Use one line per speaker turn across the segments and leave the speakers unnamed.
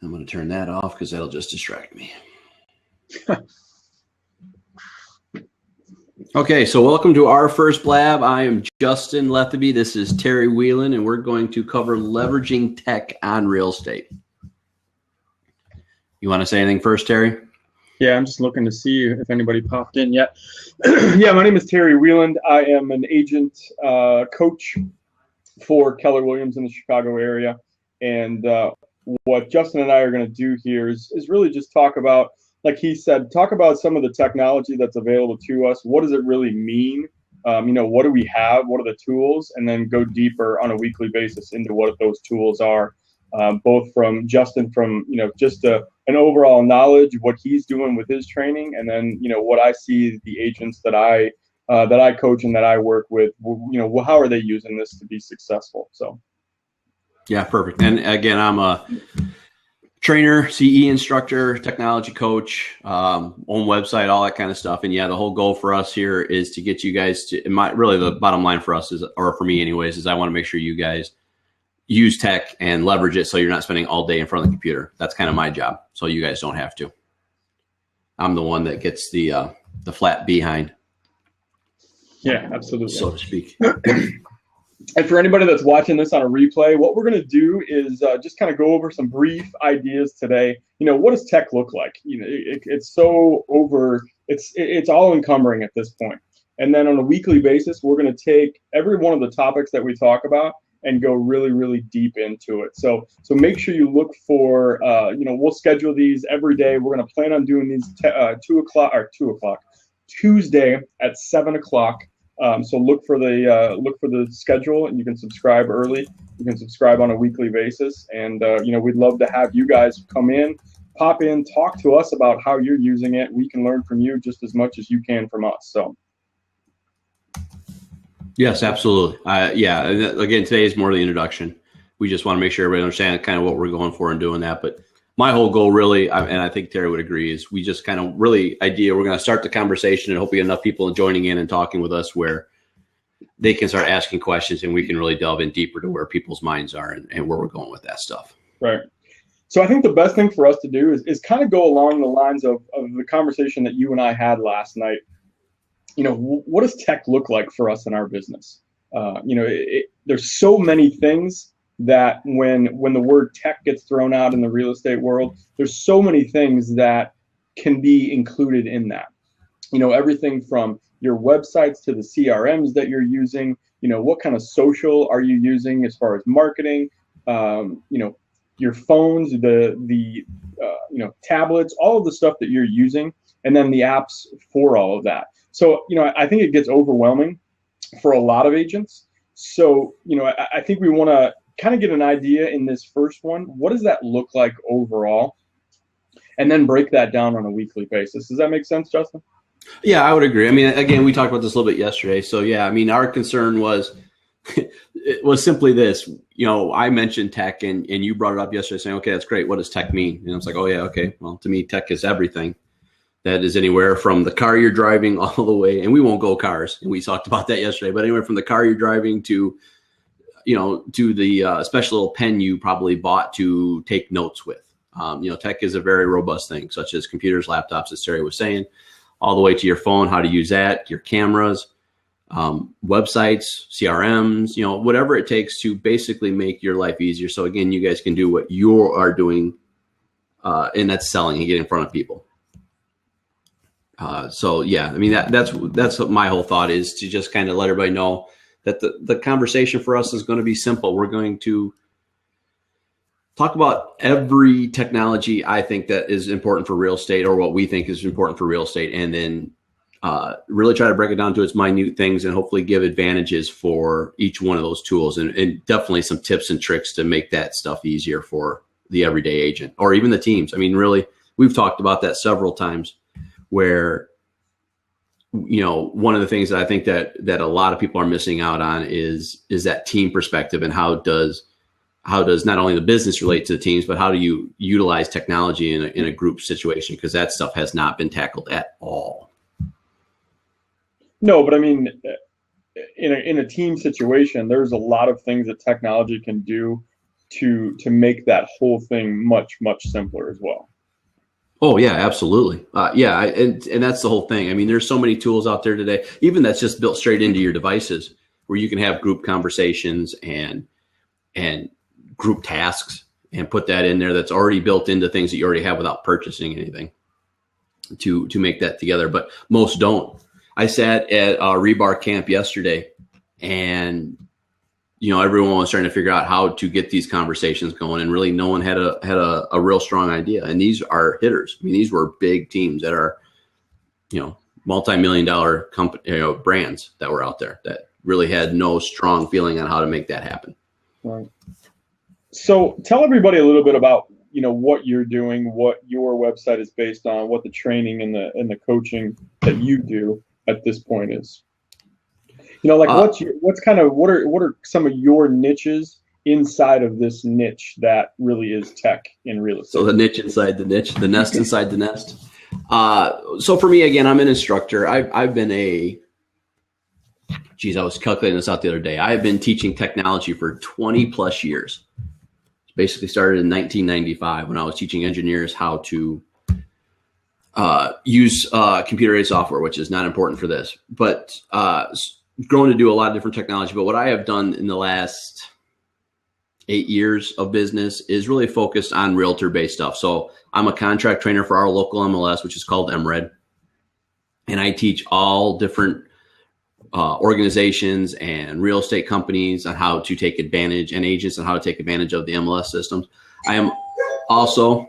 I'm going to turn that off because that'll just distract me. Okay, so welcome to our first blab. I am Justin Letheby. This is Terry Whelan, and we're going to cover leveraging tech on real estate. You want to say anything first, Terry?
Yeah, I'm just looking to see if anybody popped in yet. Yeah, my name is Terry Whelan. I am an agent coach for Keller Williams in the Chicago area. And what Justin and I are going to do here is really just talk about, like he said, talk about some of the technology that's available to us. What does it really mean? What do we have? What are the tools? And then go deeper on a weekly basis into what those tools are. Both from Justin, from just an overall knowledge of what he's doing with his training, and then what I see the agents that I coach and that I work with. How are they using this to be successful? So,
yeah, perfect. And again, I'm a trainer, CE instructor, technology coach, own website, all that kind of stuff. And yeah, the whole goal for us here is to get you guys to. Really, the bottom line for us is, or for me, anyways, is I want to make sure you guys use tech and leverage it so you're not spending all day in front of the computer. That's kind of my job, so you guys don't have to. I'm the one that gets the flat behind.
Yeah, absolutely.
So to speak.
And for anybody that's watching this on a replay, what we're going to do is just kind of go over some brief ideas today. What does tech look like? It's so it's all encumbering at this point. And then on a weekly basis, we're going to take every one of the topics that we talk about and go really, really deep into it. So make sure you look for, we'll schedule these every day. We're going to plan on doing these 2 o'clock, Tuesday at 7 o'clock. So look for the schedule, and you can subscribe early. You can subscribe on a weekly basis. And, we'd love to have you guys come in, pop in, talk to us about how you're using it. We can learn from you just as much as you can from us. So.
Yes, absolutely. Yeah. Again, today is more the introduction. We just want to make sure everybody understands kind of what we're going for and doing that. But my whole goal really, and I think Terry would agree, is we just kind of really we're going to start the conversation and hope we get enough people joining in and talking with us where they can start asking questions and we can really delve in deeper to where people's minds are and where we're going with that stuff.
Right. So I think the best thing for us to do is kind of go along the lines of the conversation that you and I had last night. What does tech look like for us in our business? There's so many things that when the word tech gets thrown out in the real estate world, there's so many things that can be included in that. Everything from your websites to the CRMs that you're using. What kind of social are you using as far as marketing? Your phones, the tablets, all of the stuff that you're using, and then the apps for all of that. So, I think it gets overwhelming for a lot of agents. So, I think we want to kind of get an idea in this first one. What does that look like overall? And then break that down on a weekly basis. Does that make sense, Justin?
Yeah, I would agree. I mean, again, we talked about this a little bit yesterday. So, yeah, I mean, our concern was simply this. I mentioned tech and you brought it up yesterday saying, okay, that's great. What does tech mean? And I was like, oh, yeah, okay. Well, to me, tech is everything. That is anywhere from the car you're driving all the way, and we won't go cars. And we talked about that yesterday, but anywhere from the car you're driving to the special little pen you probably bought to take notes with. Tech is a very robust thing, such as computers, laptops, as Terry was saying, all the way to your phone, how to use that, your cameras, websites, CRMs, whatever it takes to basically make your life easier. So again, you guys can do what you are doing, and that's selling and getting in front of people. So yeah, I mean, that's what my whole thought is, to just kind of let everybody know that the conversation for us is going to be simple. We're going to talk about every technology I think that is important for real estate, or what we think is important for real estate, and then really try to break it down to its minute things and hopefully give advantages for each one of those tools, and definitely some tips and tricks to make that stuff easier for the everyday agent or even the teams. I mean, really, we've talked about that several times, where one of the things that I think that a lot of people are missing out on is that team perspective, and how does not only the business relate to the teams, but how do you utilize technology in a group situation? Because that stuff has not been tackled at all.
No, but I mean, in a team situation, there's a lot of things that technology can do to make that whole thing much, much simpler as well.
Oh yeah, absolutely. And that's the whole thing. I mean, there's so many tools out there today, even that's just built straight into your devices, where you can have group conversations and group tasks and put that in there. That's already built into things that you already have without purchasing anything to make that together. But most don't. I sat at a rebar camp yesterday, and everyone was trying to figure out how to get these conversations going, and really no one had a real strong idea. And these are hitters. I mean, these were big teams that are, multi-million-dollar company, brands that were out there that really had no strong feeling on how to make that happen.
Right. So tell everybody a little bit about, what you're doing, what your website is based on, what the training and the coaching that you do at this point is. What are some of your niches inside of this niche that really is tech in real estate?
So the niche inside the niche, the nest inside the nest. So for me, again, I'm an instructor. I've been I was calculating this out the other day. I have been teaching technology for 20 plus years. Basically started in 1995 when I was teaching engineers how to use computer-aided software, which is not important for this, but grown to do a lot of different technology. But what I have done in the last 8 years of business is really focused on realtor-based stuff. So I'm a contract trainer for our local MLS, which is called MRED. And I teach all different organizations and real estate companies on how to take advantage, and agents on how to take advantage of the MLS systems. I am also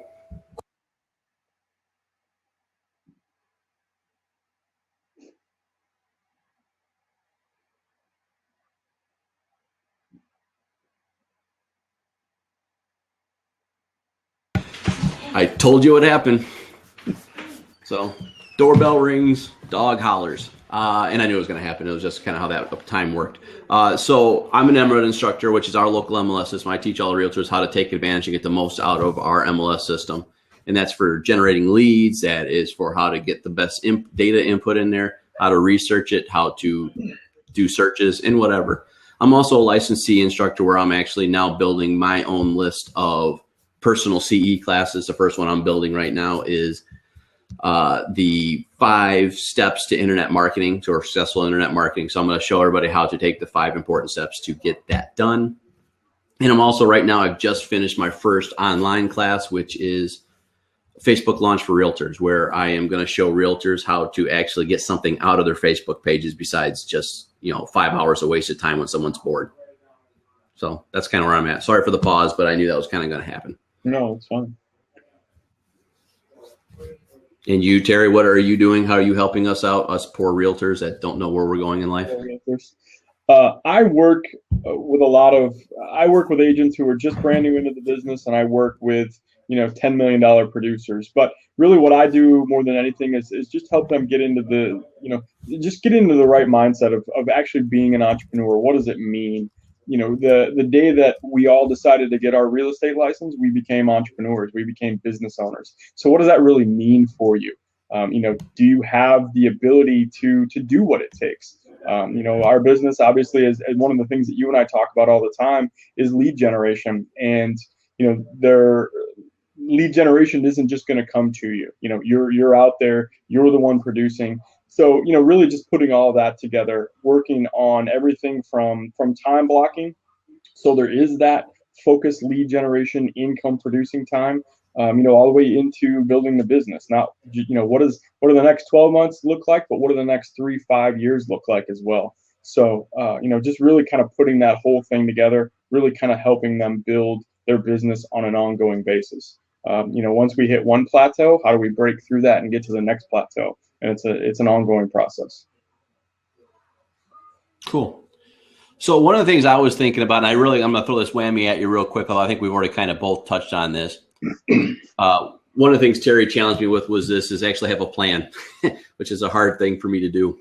I told you what happened. So doorbell rings, dog hollers. And I knew it was going to happen. It was just kind of how that time worked. So I'm an MRED instructor, which is our local MLS system. I teach all the realtors how to take advantage and get the most out of our MLS system. And that's for generating leads. That is for how to get the best data input in there, how to research it, how to do searches and whatever. I'm also a licensed CE instructor, where I'm actually now building my own list of personal CE classes. The first one I'm building right now is the 5 steps to internet marketing, to successful internet marketing. So I'm going to show everybody how to take the 5 important steps to get that done. And I'm also right now, I've just finished my first online class, which is Facebook launch for realtors, where I am going to show realtors how to actually get something out of their Facebook pages besides just, 5 hours of wasted time when someone's bored. So that's kind of where I'm at. Sorry for the pause, but I knew that was kind of going to happen.
No, it's fine.
And you, Terry, what are you doing? How are you helping us out, us poor realtors that don't know where we're going in life?
I work with agents who are just brand new into the business, and I work with, $10 million producers. But really what I do more than anything is just help them get into the right mindset of actually being an entrepreneur. What does it mean? The day that we all decided to get our real estate license, we became entrepreneurs, we became business owners. So what does that really mean for you? Do you have the ability to do what it takes? Our business obviously is one of the things that you and I talk about all the time is lead generation. And, lead generation isn't just going to come to you. You're out there, you're the one producing. So, really just putting all that together, working on everything from time blocking. So there is that focused lead generation, income producing time, all the way into building the business. Not, what do the next 12 months look like, but what do the next 3-5 years look like as well? So, just really kind of putting that whole thing together, really kind of helping them build their business on an ongoing basis. Once we hit one plateau, how do we break through that and get to the next plateau? And it's an ongoing process.
Cool. So one of the things I was thinking about, and I'm going to throw this whammy at you real quick, although I think we've already kind of both touched on this. One of the things Terry challenged me with is actually have a plan, which is a hard thing for me to do.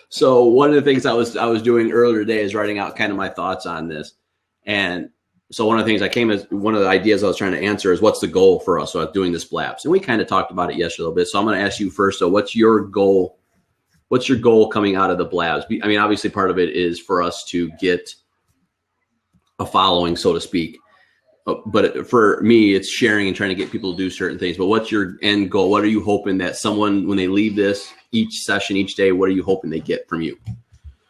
So one of the things I was doing earlier today is writing out kind of my thoughts on this. And so one of the things one of the ideas I was trying to answer is, what's the goal for us? So I was doing this blabs, and we kind of talked about it yesterday a little bit. So I'm going to ask you first. So what's your goal? What's your goal coming out of the blabs? I mean, obviously part of it is for us to get a following, so to speak. But for me, it's sharing and trying to get people to do certain things. But what's your end goal? What are you hoping that someone, when they leave this each session, each day, what are you hoping they get from you?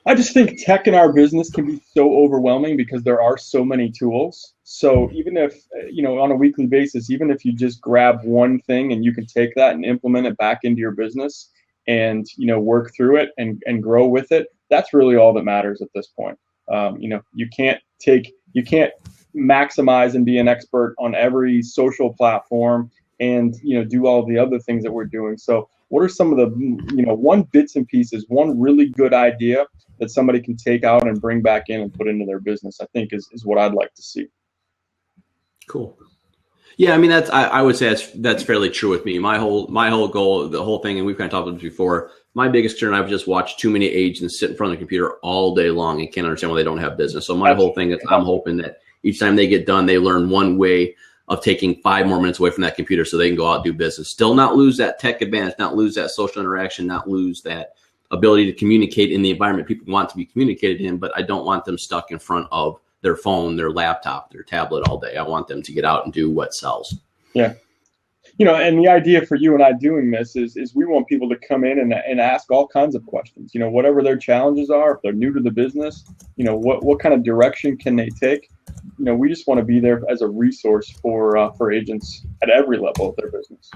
I just think tech in our business can be so overwhelming because there are so many tools. So even if, on a weekly basis, even if you just grab one thing and you can take that and implement it back into your business and, work through it and grow with it, that's really all that matters at this point. You can't maximize and be an expert on every social platform and do all the other things that we're doing. So what are some of the one bits and pieces, one really good idea that somebody can take out and bring back in and put into their business, I think is what I'd like to see.
Cool. Yeah, I mean, I would say that's fairly true with me. My whole goal, the whole thing, and we've kind of talked about this before, my biggest concern, I've just watched too many agents sit in front of the computer all day long and can't understand why they don't have business. So my whole thing is I'm hoping that each time they get done, they learn one way of taking 5 more minutes away from that computer so they can go out and do business. Still not lose that tech advantage, not lose that social interaction, not lose that ability to communicate in the environment people want to be communicated in, but I don't want them stuck in front of their phone, their laptop, their tablet all day. I want them to get out and do what sells.
Yeah. And the idea for you and I doing this is we want people to come in and ask all kinds of questions, whatever their challenges are, if they're new to the business, what kind of direction can they take? We just want to be there as a resource for agents at every level of their business.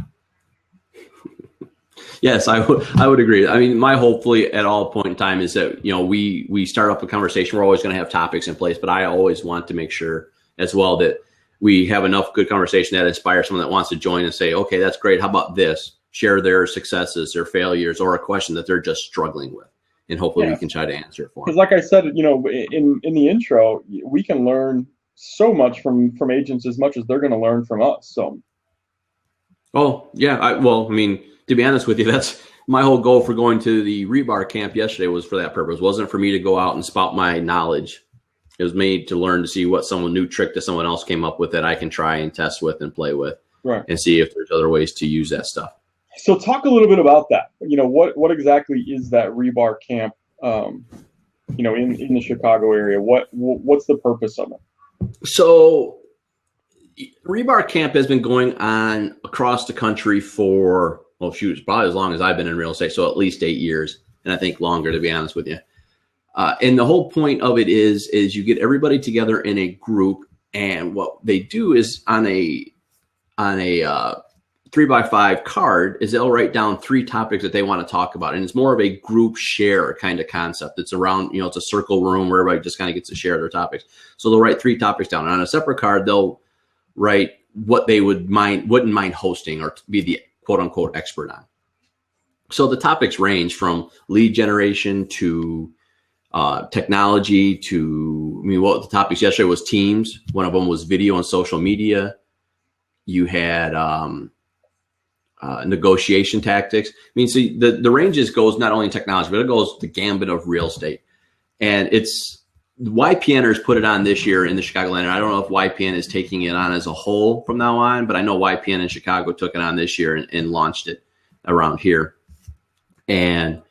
Yes, I would agree. I mean, my hopefully at all point in time is that, we start up a conversation. We're always going to have topics in place, but I always want to make sure as well that we have enough good conversation that inspires someone that wants to join and say, okay, that's great. How about this? Share their successes, their failures, or a question that they're just struggling with. And hopefully we can try to answer it for them.
Because like I said, in the intro, we can learn so much from agents as much as they're going to learn from us. So.
Oh, yeah. To be honest with you, that's my whole goal for going to the rebar camp yesterday was for that purpose. It wasn't for me to go out and spout my knowledge. It was made to learn to see what someone new trick that someone else came up with that I can try and test with and play with, right, and see if there's other ways to use that stuff.
So talk a little bit about that. What exactly is that rebar camp, in the Chicago area? What's the purpose of it?
So rebar camp has been going on across the country for, probably as long as I've been in real estate. So at least 8 years, and I think longer, to be honest with you. And the whole point of it is you get everybody together in a group, and what they do is on a 3x5 card is they'll write down 3 topics that they want to talk about, and it's more of a group share kind of concept. It's around, it's a circle room where everybody just kind of gets to share their topics. So they'll write 3 topics down, and on a separate card they'll write what they wouldn't mind hosting or be the quote unquote expert on. So the topics range from lead generation to technology to, what the topics yesterday was teams. One of them was video and social media. You had negotiation tactics. So the ranges goes not only in technology, but it goes the gambit of real estate. And it's YPNers put it on this year in the Chicagoland. And I don't know if YPN is taking it on as a whole from now on, but I know YPN in Chicago took it on this year and launched it around here. And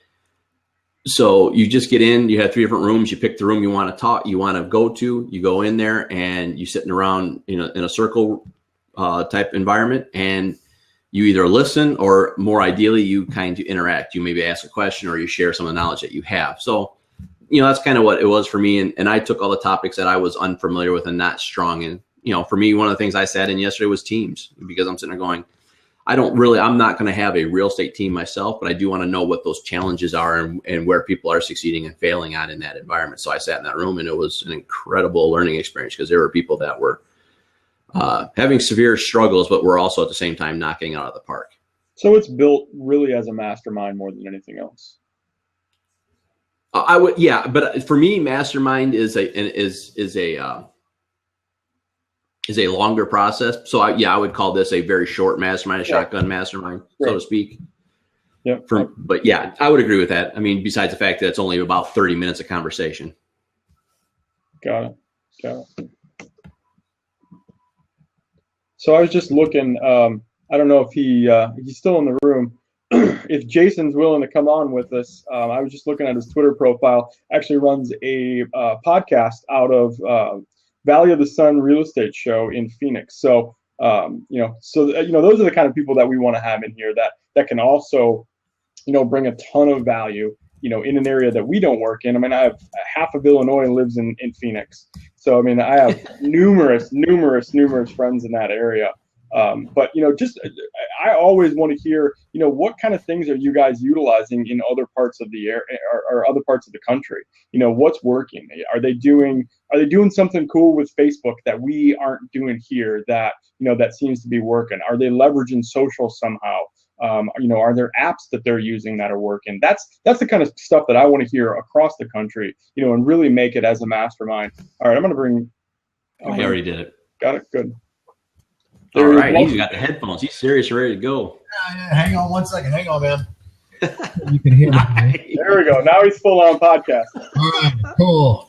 so you just get in, you have 3 different rooms, you pick the room you want to go to, you go in there and you sitting around in a circle type environment, and you either listen or more ideally you kind of interact. You maybe ask a question or you share some of the knowledge that you have. So, that's kind of what it was for me. And I took all the topics that I was unfamiliar with and not strong in. For me, one of the things I sat in yesterday was teams, because I'm sitting there going, I'm not going to have a real estate team myself, but I do want to know what those challenges are and where people are succeeding and failing on in that environment. So I sat in that room, and it was an incredible learning experience because there were people that were having severe struggles, but were also at the same time knocking it out of the park.
So it's built really as a mastermind more than anything else.
But for me, mastermind is a longer process. So I would call this a very short mastermind, a shotgun mastermind, so to speak.
Yeah.
But yeah, I would agree with that. Besides the fact that it's only about 30 minutes of conversation.
Got it. So I was just looking, I don't know if he's still in the room. If Jason's willing to come on with us, I was just looking at his Twitter profile. Actually runs a podcast out of Valley of the Sun real estate show in Phoenix. So, those are the kind of people that we want to have in here that can also, bring a ton of value, in an area that we don't work in. I mean, I have half of Illinois lives in Phoenix. So, I mean, I have numerous friends in that area. But I always want to hear, what kind of things are you guys utilizing in other parts of the air or other parts of the country? What's working? Are they doing something cool with Facebook that we aren't doing here that seems to be working? Are they leveraging social somehow? Are there apps that they're using that are working? That's the kind of stuff that I want to hear across the country, and really make it as a mastermind. All right, I'm going to bring.
I already did it.
Got it. Good.
All right, he's got the headphones. He's serious, ready to go.
Hang on one second. Hang on, man. You can hear me. Right?
There we go. Now he's full on podcast.
All right,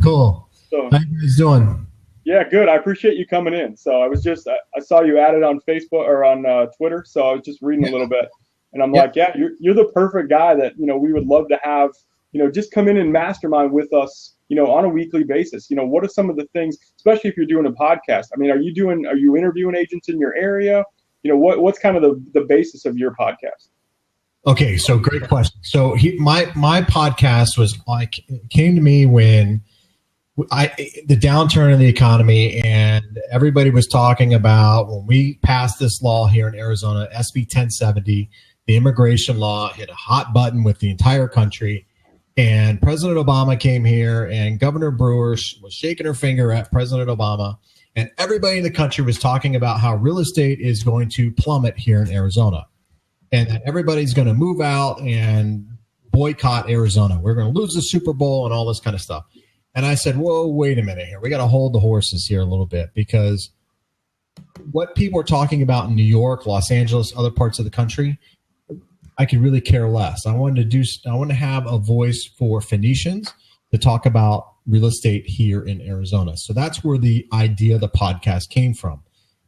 cool.
So,
how you guys doing?
Yeah, good. I appreciate you coming in. So I saw you added on Facebook or on Twitter. So I was just reading a little bit, and I'm like, yeah, you're the perfect guy that we would love to have. Just come in and mastermind with us. On a weekly basis. What are some of the things, especially if you're doing a podcast? I mean, are you interviewing agents in your area? What's kind of the basis of your podcast?
Okay, so great question. So my podcast came to me when the downturn in the economy, and everybody was talking about when we passed this law here in Arizona, SB 1070, the immigration law hit a hot button with the entire country. And President Obama came here, and Governor Brewer was shaking her finger at President Obama. And everybody in the country was talking about how real estate is going to plummet here in Arizona, and that everybody's going to move out and boycott Arizona. We're going to lose the Super Bowl and all this kind of stuff. And I said, whoa, wait a minute here. We got to hold the horses here a little bit, because what people are talking about in New York, Los Angeles, other parts of the country, I could really care less. I want to have a voice for Phoenicians to talk about real estate here in Arizona. So that's where the idea of the podcast came from.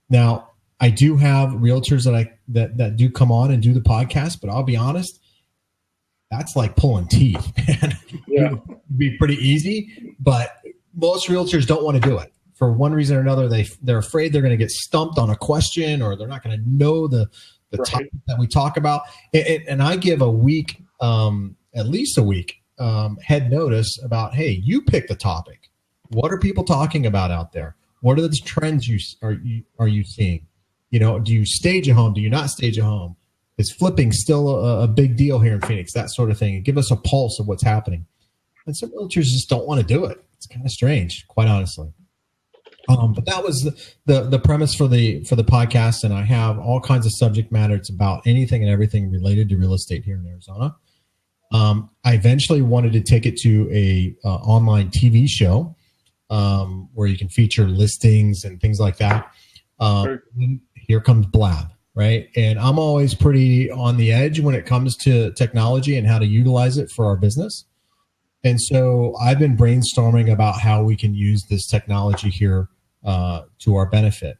Now, I do have realtors that do come on and do the podcast, but I'll be honest, that's like pulling teeth, man. Yeah. It would be pretty easy, but most realtors don't want to do it. For one reason or another, they're afraid they're going to get stumped on a question, or they're not going to know the topic that we talk about. And I give a week, at least a week, head notice about, hey, you pick the topic. What are people talking about out there? What are the trends are you seeing? Do you stage a home? Do you not stage a home? Is flipping still a big deal here in Phoenix? That sort of thing. And give us a pulse of what's happening. And some realtors just don't want to do it. It's kind of strange, quite honestly. But that was the premise for the podcast, and I have all kinds of subject matter. It's about anything and everything related to real estate here in Arizona. I eventually wanted to take it to a online TV show where you can feature listings and things like that. Here comes Blab, right? And I'm always pretty on the edge when it comes to technology and how to utilize it for our business. And so I've been brainstorming about how we can use this technology here to our benefit.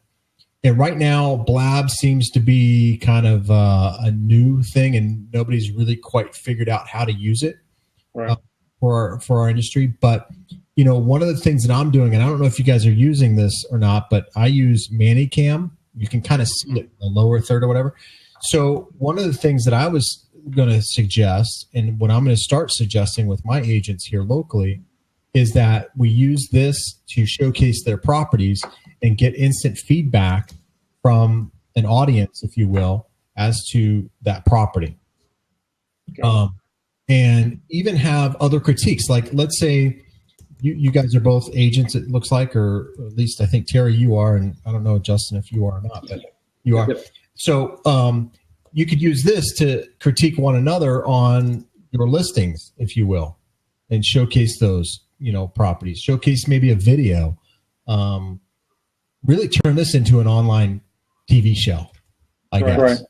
And right now, Blab seems to be kind of a new thing, and nobody's really quite figured out how to use it for our industry. But one of the things that I'm doing, and I don't know if you guys are using this or not, but I use ManyCam. You can kind of see it in the lower third or whatever. So one of the things that I was going to suggest, and what I'm going to start suggesting with my agents here locally, is that we use this to showcase their properties and get instant feedback from an audience, if you will, as to that property. Okay. And even have other critiques. Like, let's say you guys are both agents, it looks like, or at least I think, Terry, you are, and I don't know, Justin, if you are or not, but you are. Yep. So you could use this to critique one another on your listings, if you will, and showcase those, properties, showcase maybe a video, really turn this into an online TV show, I guess,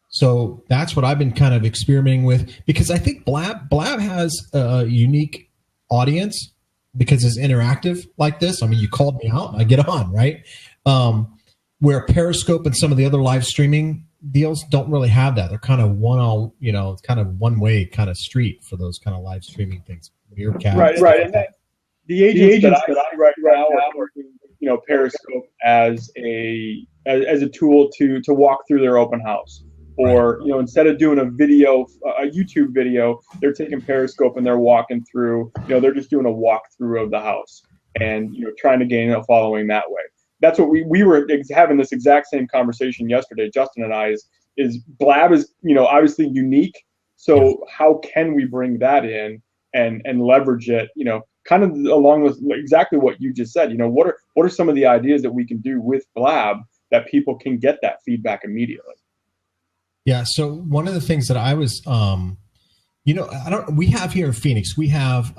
so that's what I've been kind of experimenting with, because I think Blab has a unique audience because it's interactive like this. I mean, you called me out, I get on, right? Where Periscope and some of the other live streaming deals don't really have that. They're kind of one way kind of street for those kind of live streaming things.
Right. the agents that I see right now are using, Periscope as a tool to walk through their open house. Or, instead of doing a YouTube video, they're taking Periscope and they're walking through, they're just doing a walkthrough of the house and, trying to gain a following that way. That's what we were having this exact same conversation yesterday, Justin and I, is Blab is, obviously unique. So how can we bring that in and leverage it, kind of along with exactly what you just said, what are some of the ideas that we can do with Blab that people can get that feedback immediately?
Yeah. So one of the things that I was, we have here in Phoenix, we have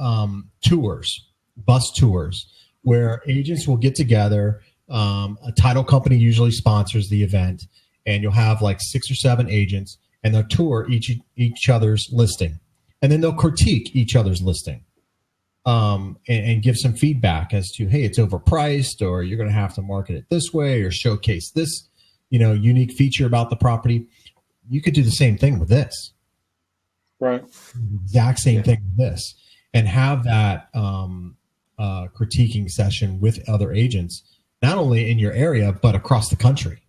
tours, bus tours, where agents will get together. A title company usually sponsors the event, and you'll have like 6 or 7 agents, and they'll tour each other's listing, and then they'll critique each other's listing, and give some feedback as to, hey, it's overpriced, or you're going to have to market it this way, or showcase this, unique feature about the property. You could do the same thing with this.
Right.
Exact same thing with this, and have that critiquing session with other agents, not only in your area, but across the country.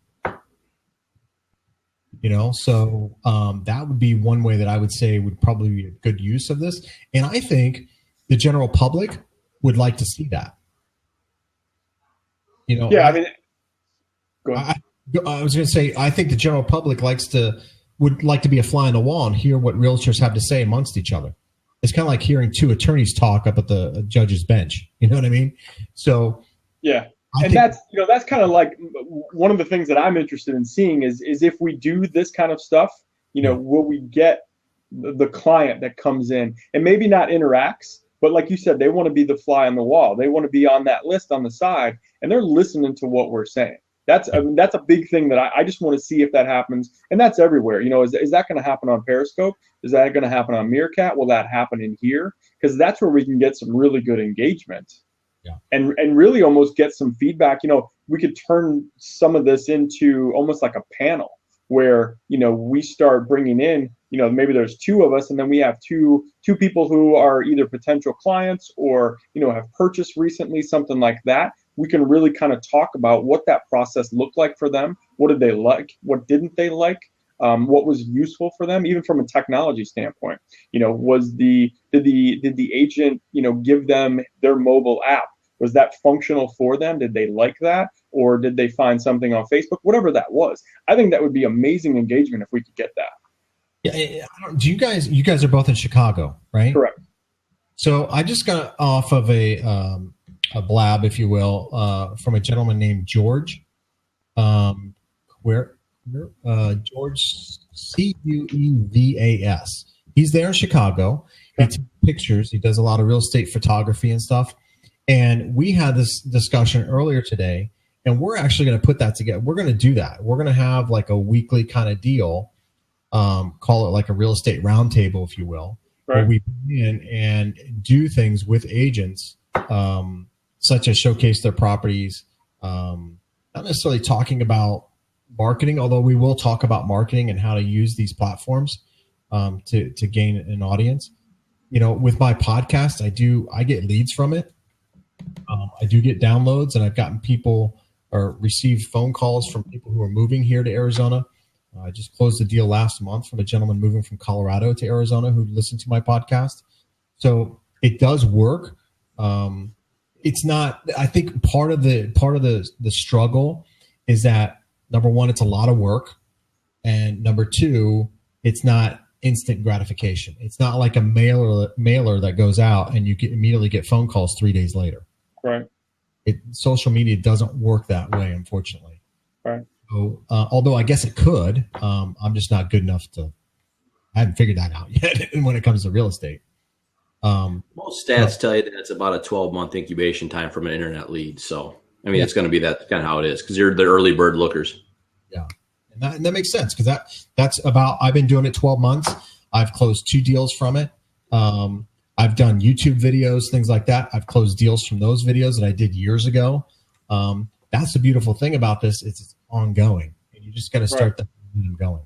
So that would be one way that I would say would probably be a good use of this. And I think the general public would like to see that.
Yeah, go ahead.
I was going to say, I think the general public would like to be a fly on the wall and hear what realtors have to say amongst each other. It's kind of like hearing 2 attorneys talk up at the judge's bench. You know what I mean? So
yeah, that's kind of like one of the things that I'm interested in seeing is if we do this kind of stuff, will we get the client that comes in and maybe not interacts, but like you said, they want to be the fly on the wall. They want to be on that list on the side, and they're listening to what we're saying. That's a big thing that I just want to see if that happens, and that's everywhere. Is that going to happen on Periscope? Is that going to happen on Meerkat? Will that happen in here? Because that's where we can get some really good engagement, and really almost get some feedback. We could turn some of this into almost like a panel where we start bringing in. Maybe there's 2 of us, and then we have two people who are either potential clients or have purchased recently, something like that. We can really kind of talk about what that process looked like for them. What did they like? What didn't they like? What was useful for them, even from a technology standpoint? Did the agent, give them their mobile app? Was that functional for them? Did they like that? Or did they find something on Facebook? Whatever that was. I think that would be amazing engagement if we could get that.
Yeah. Do you guys are both in Chicago, right?
Correct.
So I just got off of a Blab, if you will, from a gentleman named George. George Cuevas. He's there in Chicago. He takes pictures. He does a lot of real estate photography and stuff. And we had this discussion earlier today, and we're actually going to put that together. We're going to do that. We're going to have like a weekly kind of deal, call it like a real estate roundtable, if you will, where we come in and do things with agents, such as showcase their properties, not necessarily talking about marketing, although we will talk about marketing and how to use these platforms to gain an audience. With my podcast, I get leads from it. I do get downloads, and I've gotten people or received phone calls from people who are moving here to Arizona. I just closed a deal last month from a gentleman moving from Colorado to Arizona who listened to my podcast. So it does work. It's not. I think part of the struggle is that, number one, it's a lot of work, and number two, it's not instant gratification. It's not like a mailer that goes out and you immediately get phone calls 3 days later.
Right.
Social media doesn't work that way, unfortunately.
Right.
So, although I guess it could, I'm just not good enough to. I haven't figured that out yet when it comes to real estate.
Most stats tell you that it's about a 12-month incubation time from an internet lead. So, it's going to be that kind of how it is because you're the early bird lookers.
Yeah. And that makes sense because that's about. I've been doing it 12 months. I've closed 2 deals from it. I've done YouTube videos, things like that. I've closed deals from those videos that I did years ago. That's the beautiful thing about this. It's ongoing. And you just got to start that going.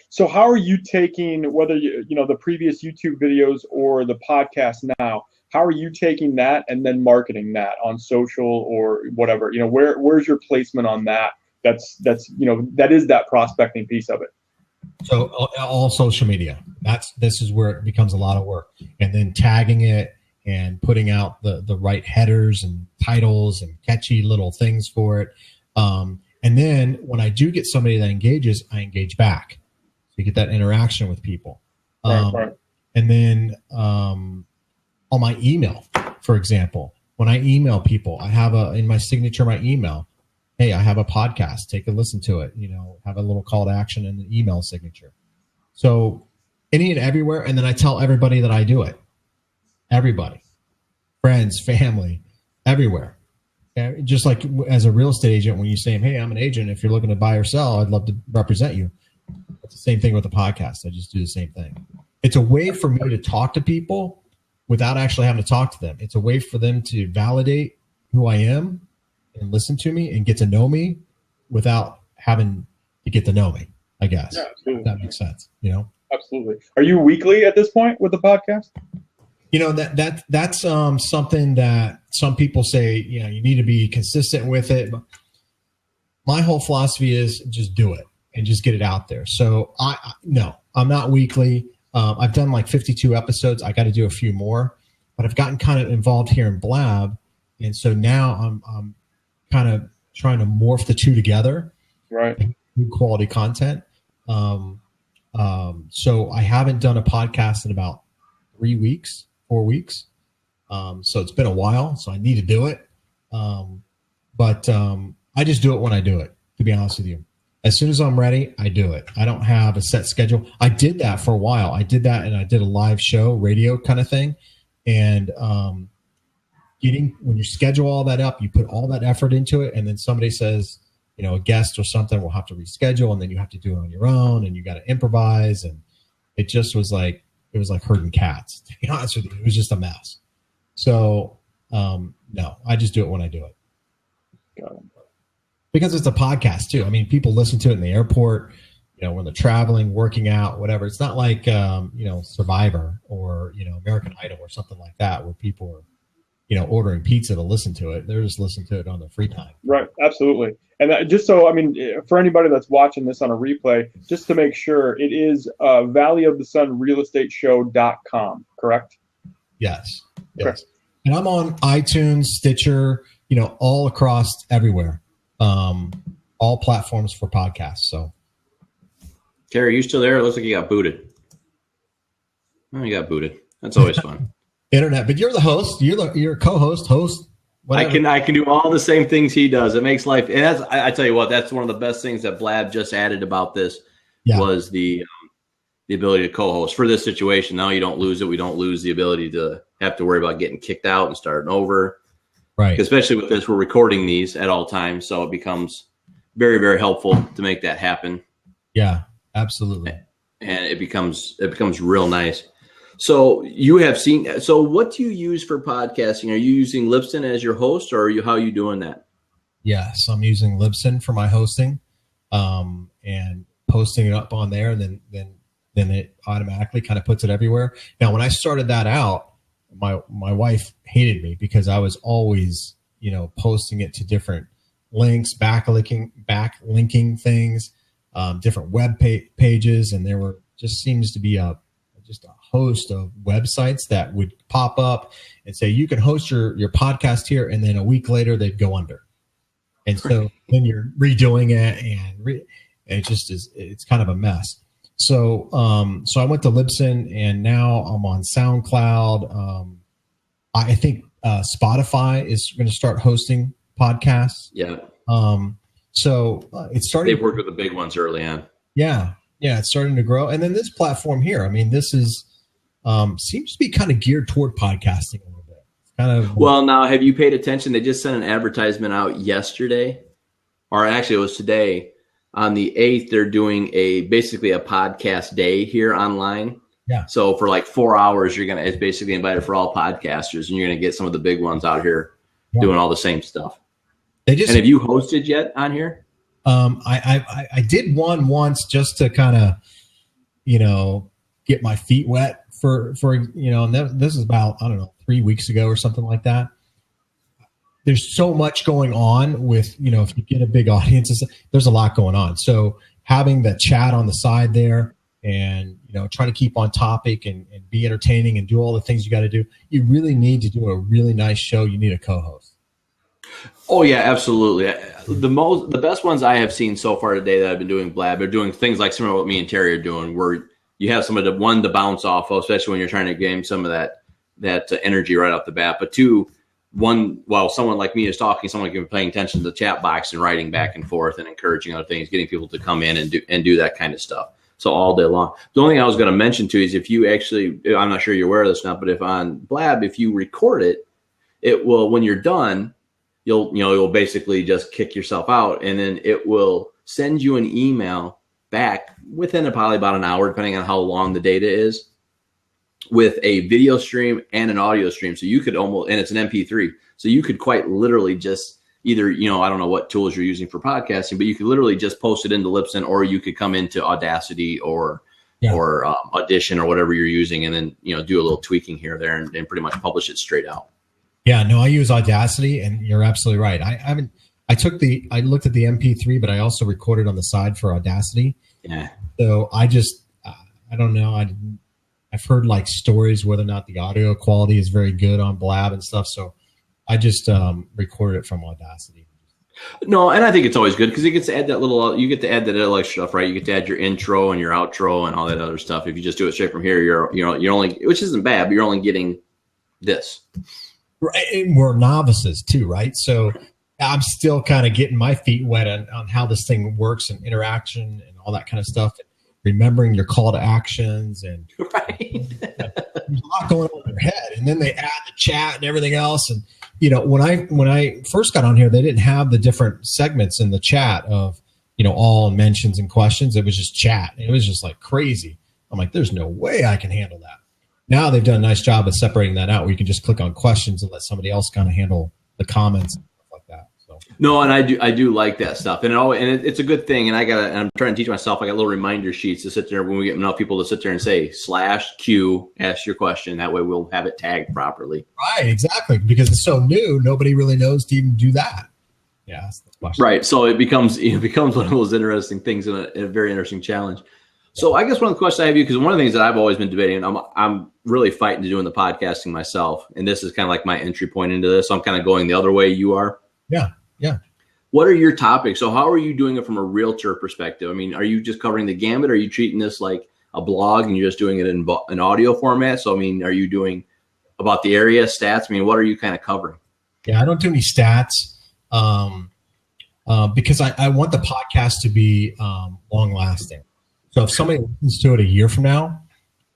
So how are you taking, whether the previous YouTube videos or the podcast now, how are you taking that and then marketing that on social or whatever? Where's your placement on that? That's that is that prospecting piece of it.
So all social media. This is where it becomes a lot of work, and then tagging it and putting out the right headers and titles and catchy little things for it. And then when I do get somebody that engages, I engage back. So you get that interaction with people.
Right.
And then on my email, for example, when I email people, I have in my signature, my email, hey, I have a podcast, take a listen to it, have a little call to action in the email signature. So any and everywhere. And then I tell everybody that I do it. Everybody, friends, family, everywhere. And just like as a real estate agent, when you say, hey, I'm an agent, if you're looking to buy or sell, I'd love to represent you. It's the same thing with the podcast. I just do the same thing. It's a way for me to talk to people without actually having to talk to them. It's a way for them to validate who I am and listen to me and get to know me without having to get to know me, I guess.
Yeah, absolutely.
If that makes sense,
Absolutely. Are you weekly at this point with the podcast?
That's something that some people say, you need to be consistent with it. But my whole philosophy is just do it and just get it out there. So I'm not weekly. I've done like 52 episodes. I got to do a few more, but I've gotten kind of involved here in Blab. And so now I'm kind of trying to morph the two together.
Right.
Good quality content. So I haven't done a podcast in about 4 weeks. So it's been a while, so I need to do it. But I just do it when I do it, to be honest with you. As soon as I'm ready, I do it. I don't have a set schedule. I did that for a while. I did that, and I did a live show, radio kind of thing. And when you schedule all that up, you put all that effort into it, and then somebody says, a guest or something will have to reschedule, and then you have to do it on your own, and you got to improvise. And it just was like, herding cats, to be honest with you. It was just a mess. So, no, I just do it when I do it.
Got it.
Because it's a podcast too. I mean, people listen to it in the airport, when they're traveling, working out, whatever. It's not like, Survivor or, American Idol or something like that, where people are, ordering pizza to listen to it. They're just listening to it on their free time.
Right. Absolutely. And just so, for anybody that's watching this on a replay, just to make sure, it is valleyofthesunrealestateshow.com, correct?
Yes.
Okay.
And I'm on iTunes, Stitcher, all across everywhere. All platforms for podcasts. So,
Terry, you still there? It looks like you got booted. Oh, you got booted. That's always fun.
Internet, but you're the host. You're a co-host, host. Whatever.
I can do all the same things he does. It makes life. And I tell you what, that's one of the best things that Blab just added about this was the ability to co-host for this situation. Now you don't lose it. We don't lose the ability to have to worry about getting kicked out and starting over.
Right.
Especially with this, we're recording these at all times, so it becomes very, very helpful to make that happen.
Yeah, absolutely.
And it becomes real nice. So you have seen. So what do you use for podcasting? Are you using Libsyn as your host, or how are you doing that?
Yes, I'm using Libsyn for my hosting, and posting it up on there, and then it automatically kind of puts it everywhere. Now, when I started that out, my wife hated me because I was always, posting it to different links, backlinking things, different web pages, and there seems to be just a host of websites that would pop up and say you can host your podcast here, and then a week later they'd go under, and so then you're redoing it, and it just is. It's kind of a mess. So I went to Libsyn, and now I'm on SoundCloud. I think Spotify is going to start hosting podcasts.
Yeah.
So it's starting.
They've worked with the big ones early on.
Yeah, it's starting to grow. And then this platform here, this is seems to be kind of geared toward podcasting a little bit. It's kind of
well. Now, have you paid attention? They just sent an advertisement out yesterday, or actually it was today. On the 8th, they're doing basically a podcast day here online.
Yeah.
So for like 4 hours, it's basically invited for all podcasters, and you're going to get some of the big ones out here doing all the same stuff. And have you hosted yet on here?
I did one once just to kind of, get my feet wet for and this is about, I don't know, 3 weeks ago or something like that. There's so much going on with, if you get a big audience, there's a lot going on. So having the chat on the side there and, trying to keep on topic and be entertaining and do all the things you got to do, you really need to do a really nice show. You need a co-host.
Oh yeah, absolutely. The best ones I have seen so far today that I've been doing Blab are doing things like similar to what me and Terry are doing, where you have somebody to bounce off of, especially when you're trying to gain some of that energy right off the bat. But two, while someone like me is talking, someone can be paying attention to the chat box and writing back and forth and encouraging other things, getting people to come in and do that kind of stuff. So all day long. The only thing I was going to mention too is if you actually, I'm not sure you're aware of this now, but if on Blab, if you record it, it will, when you're done, you'll basically just kick yourself out, and then it will send you an email back within probably about an hour, depending on how long the data is, with a video stream and an audio stream. So you could and it's an MP3. So you could quite literally just either, I don't know what tools you're using for podcasting, but you could literally just post it into Libsyn, or you could come into Audacity or Audition or whatever you're using, and then, do a little tweaking here or there and pretty much publish it straight out.
Yeah, no, I use Audacity, and you're absolutely right. I looked at the MP3, but I also recorded on the side for Audacity.
Yeah.
So I don't know. I've heard like stories whether or not the audio quality is very good on Blab and stuff. So I just recorded it from Audacity.
No, and I think it's always good because you get to add you get to add that little extra stuff, right? You get to add your intro and your outro and all that other stuff. If you just do it straight from here, you're only, which isn't bad, but you're only getting this.
Right, and we're novices too, right? So I'm still kind of getting my feet wet on how this thing works and interaction and all that kind of stuff. And remembering your call to actions and
right.
There's a lot going on in their head. And then they add the chat and everything else. And when I first got on here, they didn't have the different segments in the chat of all mentions and questions. It was just chat. It was just like crazy. I'm like, there's no way I can handle that. Now they've done a nice job of separating that out where you can just click on questions and let somebody else kind of handle the comments and stuff like that. So
no, and I do like that stuff, and it's a good thing. And I'm trying to teach myself. I got little reminder sheets to sit there when we get enough people to sit there and say /Q, ask your question. That way we'll have it tagged properly.
Right, exactly, because it's so new. Nobody really knows to even do that. Yeah, that's the question.
Right. So it becomes one of those interesting things and a very interesting challenge. So I guess one of the questions I have you, because one of the things that I've always been debating, and I'm really fighting to doing the podcasting myself, and this is kind of like my entry point into this. So I'm kind of going the other way you are.
Yeah.
What are your topics? So how are you doing it from a realtor perspective? I mean, are you just covering the gamut? Are you treating this like a blog and you're just doing it in an audio format? So, I mean, are you doing about the area, stats? I mean, what are you kind of covering?
Yeah, I don't do any stats because I want the podcast to be long lasting. So if somebody listens to it a year from now,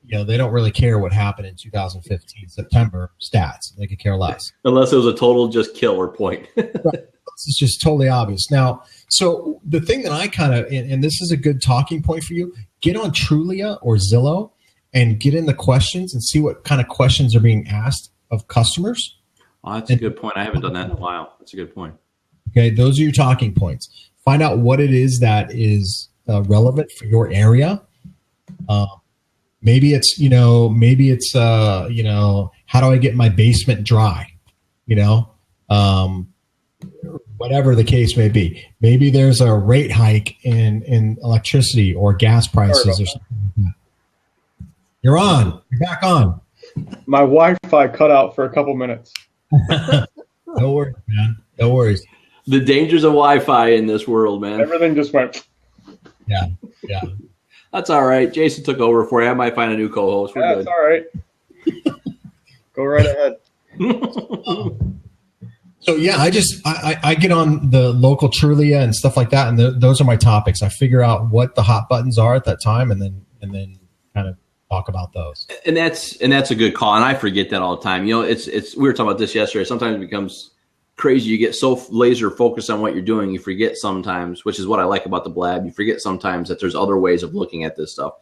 they don't really care what happened in 2015 September stats. They could care less.
Unless it was a total just killer point.
Right. It's just totally obvious. Now, so the thing that I kind of, and this is a good talking point for you, get on Trulia or Zillow and get in the questions and see what kind of questions are being asked of customers.
Oh, that's a good point. I haven't done that in a while. That's a good point.
Okay, those are your talking points. Find out what it is that is relevant for your area. Maybe it's how do I get my basement dry? Whatever the case may be. Maybe there's a rate hike in electricity or gas prices or something like that. You're on. You're back on.
My Wi-Fi cut out for a couple minutes.
No worries, man. No worries.
The dangers of Wi-Fi in this world, man.
Everything just went.
Yeah.
That's all right. Jason took over for you. I might find a new co-host.
We're good. That's all right. Go right ahead.
So yeah, I get on the local Trulia and stuff like that, and those are my topics. I figure out what the hot buttons are at that time, and then kind of talk about those.
And that's a good call. And I forget that all the time. It's we were talking about this yesterday. Sometimes it becomes crazy. You get so laser focused on what you're doing, you forget sometimes, which is what I like about the Blab. You forget sometimes that there's other ways of looking at this stuff.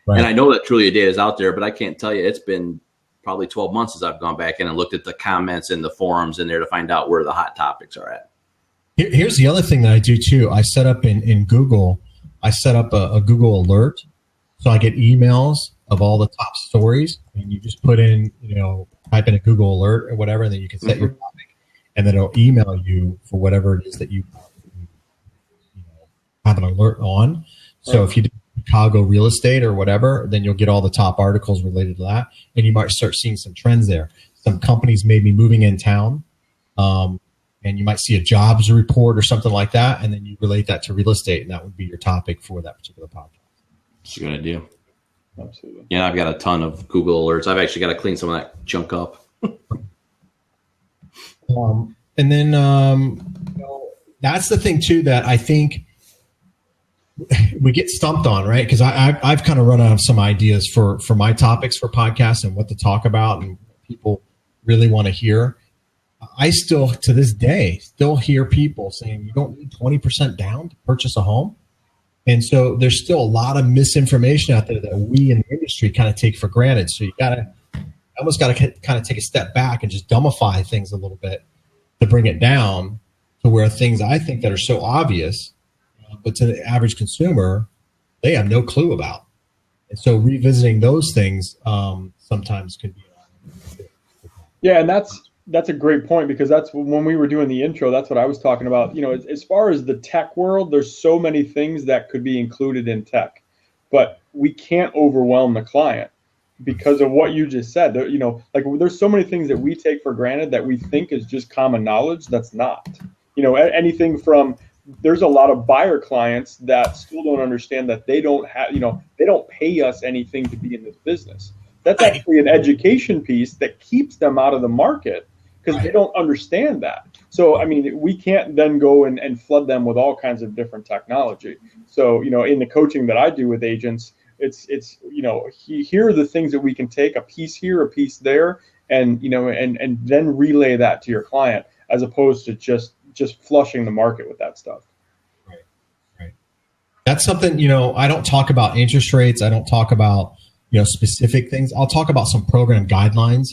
Right. And I know that Trulia data is out there, but I can't tell you, it's been probably 12 months since I've gone back in and looked at the comments and the forums in there to find out where the hot topics are at.
Here's the other thing that I do too. I set up in Google, I set up a Google alert. So I get emails of all the top stories, and you just put in, type in a Google alert or whatever, and then you can set your topic, and then it'll email you for whatever it is that you have an alert on. So if you do Chicago real estate or whatever, then you'll get all the top articles related to that, and you might start seeing some trends there. Some companies may be moving in town, and you might see a jobs report or something like that, and then you relate that to real estate, and that would be your topic for that particular podcast.
It's a good idea.
Absolutely.
Yeah, I've got a ton of Google alerts. I've actually got to clean some of that junk up.
And then that's the thing too that I think we get stumped on, right? Because I've kind of run out of some ideas for my topics for podcasts and what to talk about and what people really want to hear. I still, to this day, hear people saying you don't need 20% down to purchase a home. And so there's still a lot of misinformation out there that we in the industry kind of take for granted. So you almost got to kind of take a step back and just dumbify things a little bit to bring it down to where things I think that are so obvious, but to the average consumer, they have no clue about. And so revisiting those things sometimes can be.
Yeah, and that's a great point, because that's when we were doing the intro, that's what I was talking about. As far as the tech world, there's so many things that could be included in tech, but we can't overwhelm the client because of what you just said. There's so many things that we take for granted that we think is just common knowledge. That's not. Anything from, there's a lot of buyer clients that still don't understand that they don't pay us anything to be in this business. That's actually an education piece that keeps them out of the market because they don't understand that. So, we can't then go and flood them with all kinds of different technology. So, in the coaching that I do with agents, it's here are the things that we can take a piece here, a piece there, and then relay that to your client, as opposed to just flushing the market with that stuff.
Right. That's something, I don't talk about interest rates. I don't talk about, specific things. I'll talk about some program guidelines,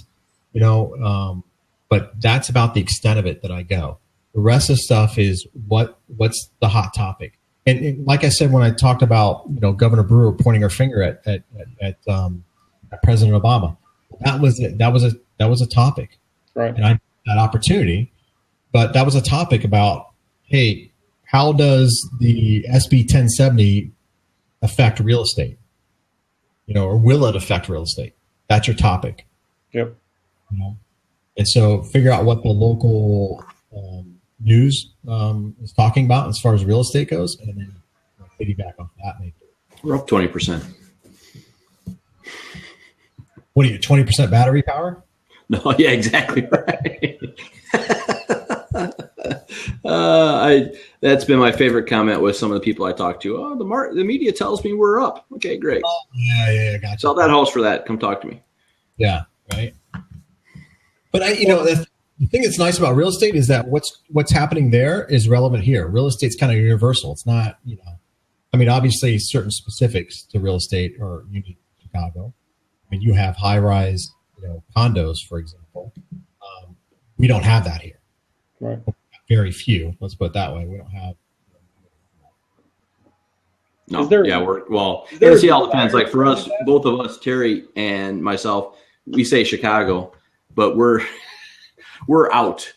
but that's about the extent of it that I go. The rest of the stuff is what's the hot topic. And like I said, when I talked about, Governor Brewer pointing her finger at President Obama, that was it. That was a topic.
Right.
And I had that opportunity, but that was a topic about, hey, how does the SB 1070 affect real estate? Or will it affect real estate? That's your topic.
Yep.
And so figure out what the local news is talking about as far as real estate goes, and then piggyback off that. Maybe.
We're up 20%.
What are you, 20% battery power?
No, yeah, exactly right. That's been my favorite comment with some of the people I talk to. Oh, the media tells me we're up. Okay, great.
Oh, yeah, gotcha.
Sell that house for that. Come talk to me.
Yeah, right. But the thing that's nice about real estate is that what's happening there is relevant here. Real estate's kind of universal. It's not, obviously certain specifics to real estate are unique to Chicago. You have high-rise, condos, for example. We don't have that here.
Right.
Very few. Let's put it that way. We don't have.
No. It all depends. Like for us, both of us, Terry and myself, we say Chicago, but we're out.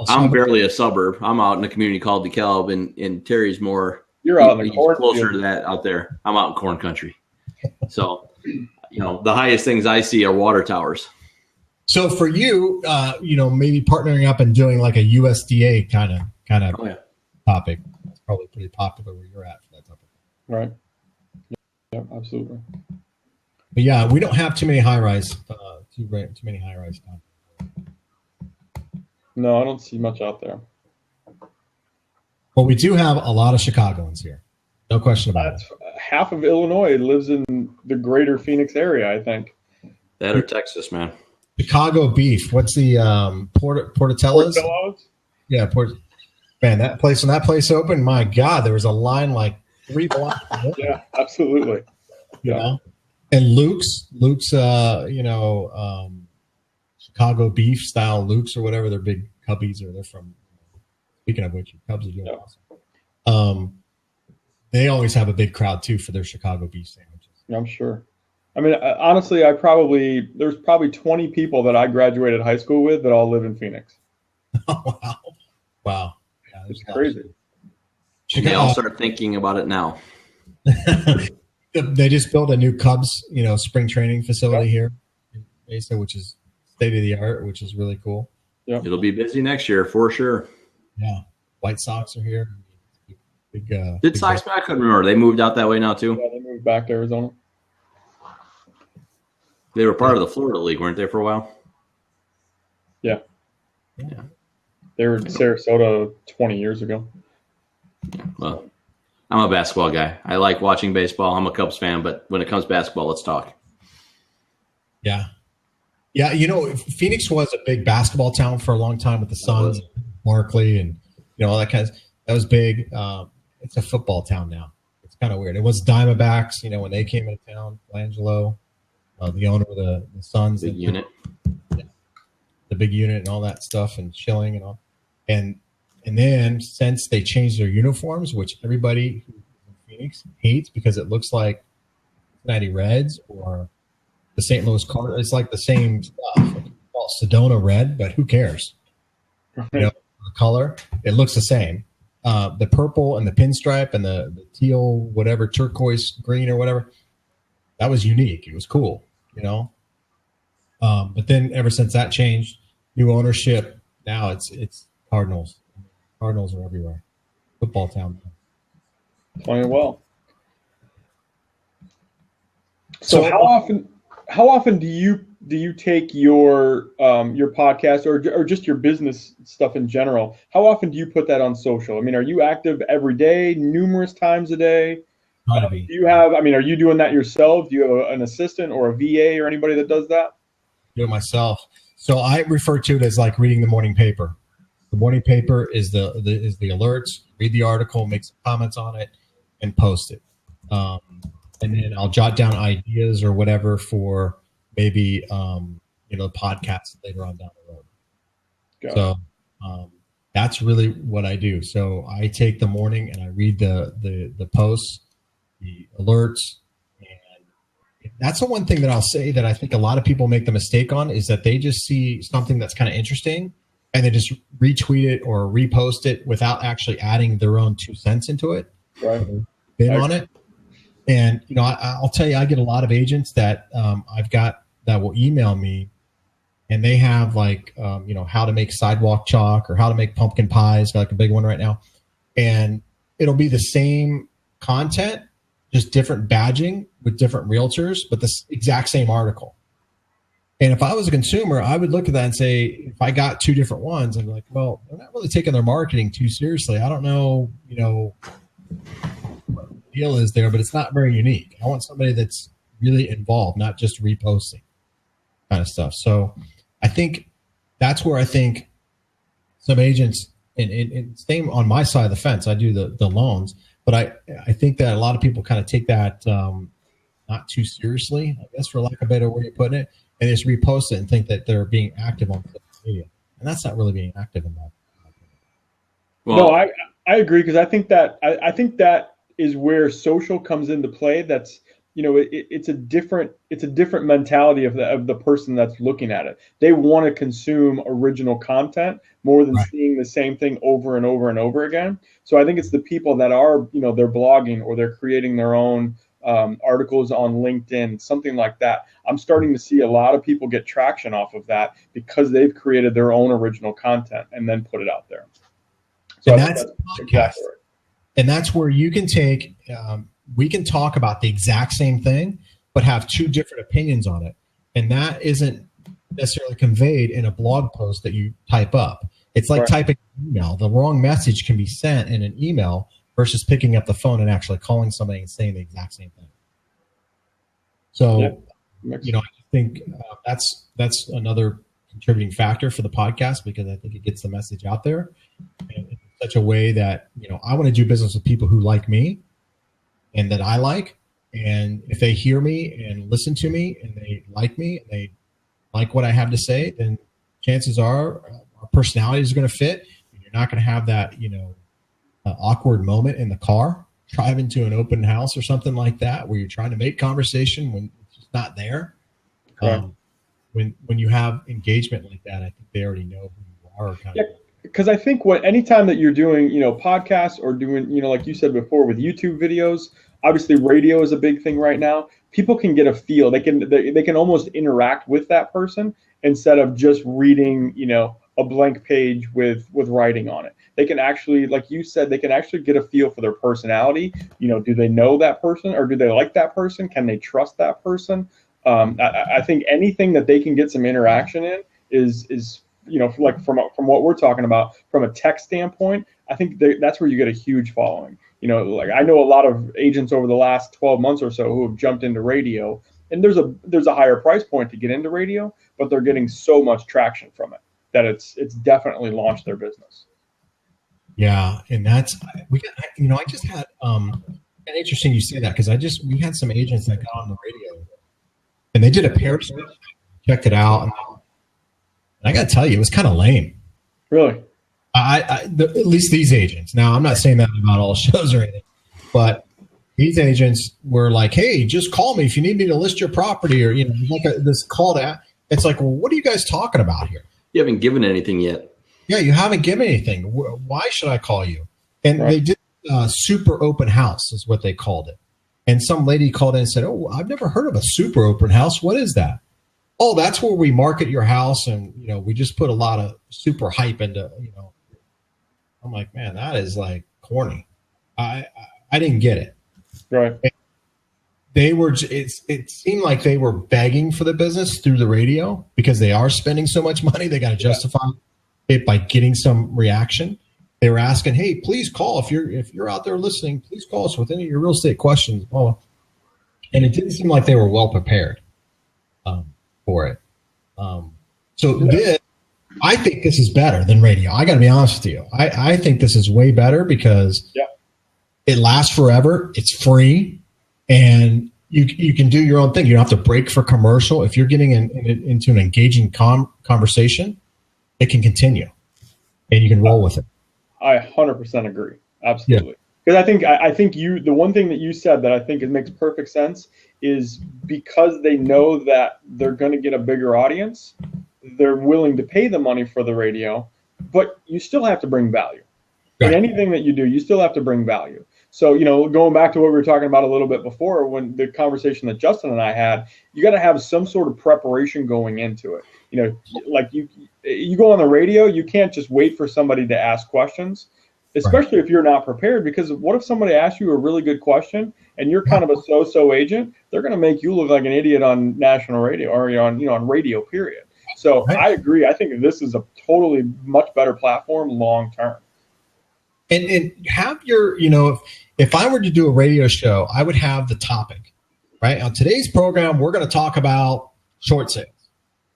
I'm barely a suburb. I'm out in a community called DeKalb, and Terry's more.
You're out in the corn
closer to that out there. I'm out in corn country. So, the highest things I see are water towers.
So for you, maybe partnering up and doing like a USDA kind of topic. That's probably pretty popular where you're at for that topic.
Right. Yeah, absolutely.
But yeah, we don't have too many high-rise, too many high-rise down.
No, I don't see much out there.
Well, we do have a lot of Chicagoans here. No question about it.
Half of Illinois lives in the greater Phoenix area, I think.
That or Texas, man.
Chicago beef. What's the Portatello's?
Portillo's?
Yeah, man, that place, when that place opened, my God, there was a line like 3 blocks.
Yeah, absolutely.
Yeah. And Luke's, Chicago beef style Luke's or whatever, they're big Cubbies, or they're from, speaking of which, Cubs are doing awesome. They always have a big crowd too for their Chicago beef sandwiches.
Yeah, I'm sure. I mean, honestly, there's probably 20 people that I graduated high school with that all live in Phoenix.
Oh, wow. Wow. Yeah,
It's crazy.
And they all start thinking about it now.
They just built a new Cubs, spring training facility here in Mesa, which is state of the art, which is really cool.
Yep.
It'll be busy next year for sure.
Yeah. White Sox are here.
Did Sox? I couldn't remember. They moved out that way now too.
Yeah, they moved back to Arizona.
They were part of the Florida League, weren't they, for a while?
Yeah.
Yeah.
They were in Sarasota 20 years ago.
Well, I'm a basketball guy. I like watching baseball. I'm a Cubs fan, but when it comes to basketball, let's talk.
Yeah. Yeah, Phoenix was a big basketball town for a long time with the Suns, Barkley, and all that kind of. That was big. It's a football town now. It's kind of weird. It was Diamondbacks, when they came into town. Colangelo, the owner of the Suns,
big unit,
the big unit, and all that stuff, and Schilling and all, and then since they changed their uniforms, which everybody who's in Phoenix hates because it looks like Cincinnati Reds or the St. Louis Cardinals. It's like the same stuff. It's called Sedona red, but who cares? The color, it looks the same. The purple and the pinstripe and the teal, whatever, turquoise green or whatever, that was unique. It was cool, But then ever since that changed, new ownership, now it's Cardinals. Cardinals are everywhere. Football town.
Playing well. So how often do you take your podcast or just your business stuff in general? How often do you put that on social? I mean, are you active every day, numerous times a day? Do you have? I mean, are you doing that yourself? Do you have an assistant or a VA or anybody that does that?
Do it myself. So I refer to it as like reading the morning paper. The morning paper is the alerts. Read the article, make some comments on it, and post it. And then I'll jot down ideas or whatever for maybe the podcast later on down the road. So that's really what I do. So I take the morning and I read the posts, the alerts, and that's the one thing that I'll say that I think a lot of people make the mistake on is that they just see something that's kind of interesting and they just retweet it or repost it without actually adding their own 2 cents into it.
Right.
Bid on it. And, I'll tell you, I get a lot of agents that I've got that will email me and they have like, how to make sidewalk chalk or how to make pumpkin pies, like a big one right now. And it'll be the same content, just different badging with different realtors, but the exact same article. And if I was a consumer, I would look at that and say, if I got 2 different ones, I'd be like, well, they're not really taking their marketing too seriously. I don't know, what the deal is there, but it's not very unique. I want somebody that's really involved, not just reposting kind of stuff. So I think that's where I think some agents, and staying on my side of the fence, I do the loans, but I think that a lot of people kind of take that not too seriously, I guess, for lack of a better way of putting it, and just repost it and think that they're being active on social media. And that's not really being active in that.
Well, no, I agree because I think that is where social comes into play. That's it's a different mentality of the person that's looking at it. They want to consume original content more than seeing the same thing over and over and over again. So I think it's the people that are they're blogging or they're creating their own articles on LinkedIn, something like that. I'm starting to see a lot of people get traction off of that because they've created their own original content and then put it out there. So
and that's exactly right. And that's where you can take, we can talk about the exact same thing, but have 2 different opinions on it. And that isn't necessarily conveyed in a blog post that you type up. It's like typing an email. The wrong message can be sent in an email versus picking up the phone and actually calling somebody and saying the exact same thing. So, I think that's another contributing factor for the podcast because I think it gets the message out there in such a way that, I want to do business with people who like me and that I like. And if they hear me and listen to me and they like me and they like what I have to say, then chances are our personality is going to fit. You're not going to have that, awkward moment in the car driving to an open house or something like that where you're trying to make conversation when it's just not there.
Right.
When you have engagement like that, I think they already know who you are.
Because I think anytime that you're doing, podcasts or doing, like you said before with YouTube videos, obviously radio is a big thing right now. People can get a feel. They can almost interact with that person instead of just reading, a blank page with writing on it. They can actually, like you said, they can actually get a feel for their personality. Do they know that person, or do they like that person? Can they trust that person? I think anything that they can get some interaction in is like from what we're talking about from a tech standpoint, I think that's where you get a huge following. Like I know a lot of agents over the last 12 months or so who have jumped into radio, and there's a higher price point to get into radio, but they're getting so much traction from it that it's definitely launched their business.
Yeah, and I just had interesting you say that, because we had some agents that got on the radio and they did a pair search, checked it out, and I got to tell you, it was kind of lame.
Really?
At least these agents. Now, I'm not saying that about all shows or anything, but these agents were like, "Hey, just call me if you need me to list your property," or like this call to. It's like, well, what are you guys talking about here?
You haven't given anything yet.
Yeah, you haven't given anything. Why should I call you? And They did super open house is what they called it. And some lady called in and said, "Oh, I've never heard of a super open house. What is that?" "Oh, that's where we market your house, and we just put a lot of super hype into." I'm like, man, that is like corny. I didn't get it.
Right.
They were. It seemed like they were begging for the business through the radio because they are spending so much money. They got to justify it by getting some reaction. They were asking, "Hey, please call if you're out there listening. Please call us with any of your real estate questions." Oh, and it didn't seem like they were well prepared for it. I think this is better than radio. I got to be honest with you. I think this is way better because it lasts forever. It's free, and you can do your own thing. You don't have to break for commercial. If you're getting into an engaging conversation, it can continue, and you can roll with it.
I 100% agree. Absolutely. Because I think the one thing that you said that I think it makes perfect sense is because they know that they're going to get a bigger audience, they're willing to pay the money for the radio, but you still have to bring value. In anything that you do, you still have to bring value. So, going back to what we were talking about a little bit before, when the conversation that Justin and I had, you got to have some sort of preparation going into it. Like you go on the radio, you can't just wait for somebody to ask questions, especially if you're not prepared, because what if somebody asks you a really good question and you're kind of a so-so agent? They're going to make you look like an idiot on national radio or on radio, period. So I agree. I think this is a totally much better platform long term.
And have your, if I were to do a radio show, I would have the topic, right? On today's program, we're going to talk about short sales.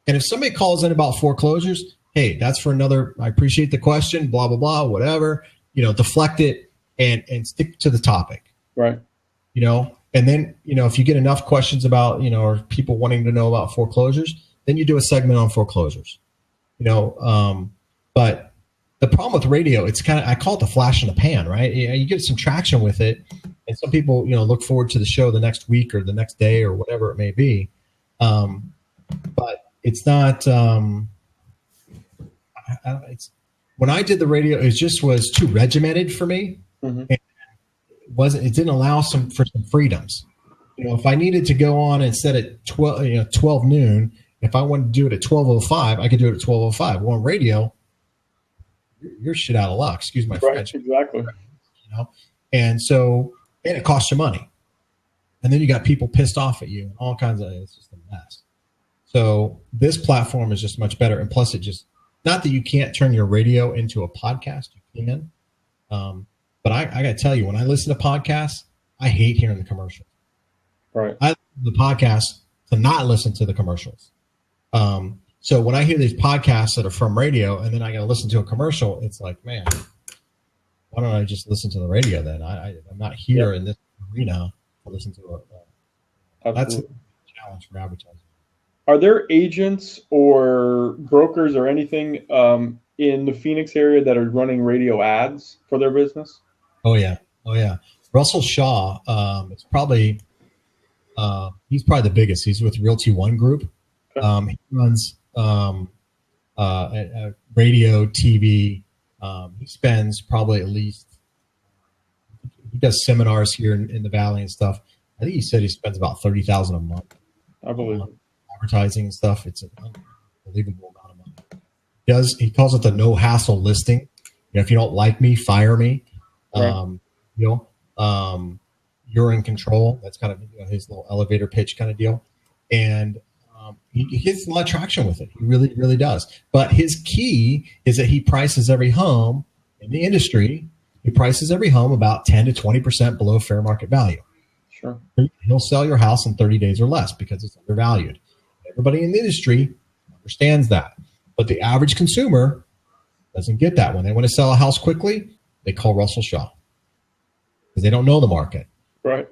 And if somebody calls in about foreclosures, hey, that's for another, I appreciate the question, blah, blah, blah, whatever, deflect it and stick to the topic.
Right.
And then, if you get enough questions about, or people wanting to know about foreclosures, then you do a segment on foreclosures, but the problem with radio, it's kind of, I call it the flash in the pan, right? You get some traction with it, and some people, look forward to the show the next week or the next day or whatever it may be. But it's not. When I did the radio, it just was too regimented for me. Mm-hmm. And it didn't allow for some freedoms. If I needed to go on instead at 12 noon, if I wanted to do it at 12:05, I could do it at 12:05. Well, on radio, you're shit out of luck. Excuse my French.
Exactly.
And it costs you money. And then you got people pissed off at you and all kinds of, it's just a mess. So this platform is just much better. And plus not that you can't turn your radio into a podcast, you can. But I got to tell you, when I listen to podcasts, I hate hearing the commercials.
Right.
I listen to the podcast to not listen to the commercials. So when I hear these podcasts that are from radio and then I got to listen to a commercial, it's like, man, why don't I just listen to the radio then? I'm not here in this arena to listen to it. That's a challenge for advertising.
Are there agents or brokers or anything in the Phoenix area that are running radio ads for their business?
Oh, yeah. Russell Shaw, it's probably He's probably the biggest. He's with Realty One Group. He runs radio, TV. He spends probably at least, he does seminars here in the Valley and stuff. I think he said he spends about $30,000 a month.
I believe
advertising and stuff. It's an unbelievable amount of money. He calls it the no hassle listing. If you don't like me, fire me.
Right.
You're in control. That's kind of his little elevator pitch kind of deal. And he gets a lot of traction with it. He really, really does. But his key is that he prices every home in the industry. He prices every home about 10 to 20% below fair market value.
Sure.
He'll sell your house in 30 days or less because it's undervalued. Everybody in the industry understands that. But the average consumer doesn't get that. When they want to sell a house quickly, they call Russell Shaw because they don't know the market.
Right.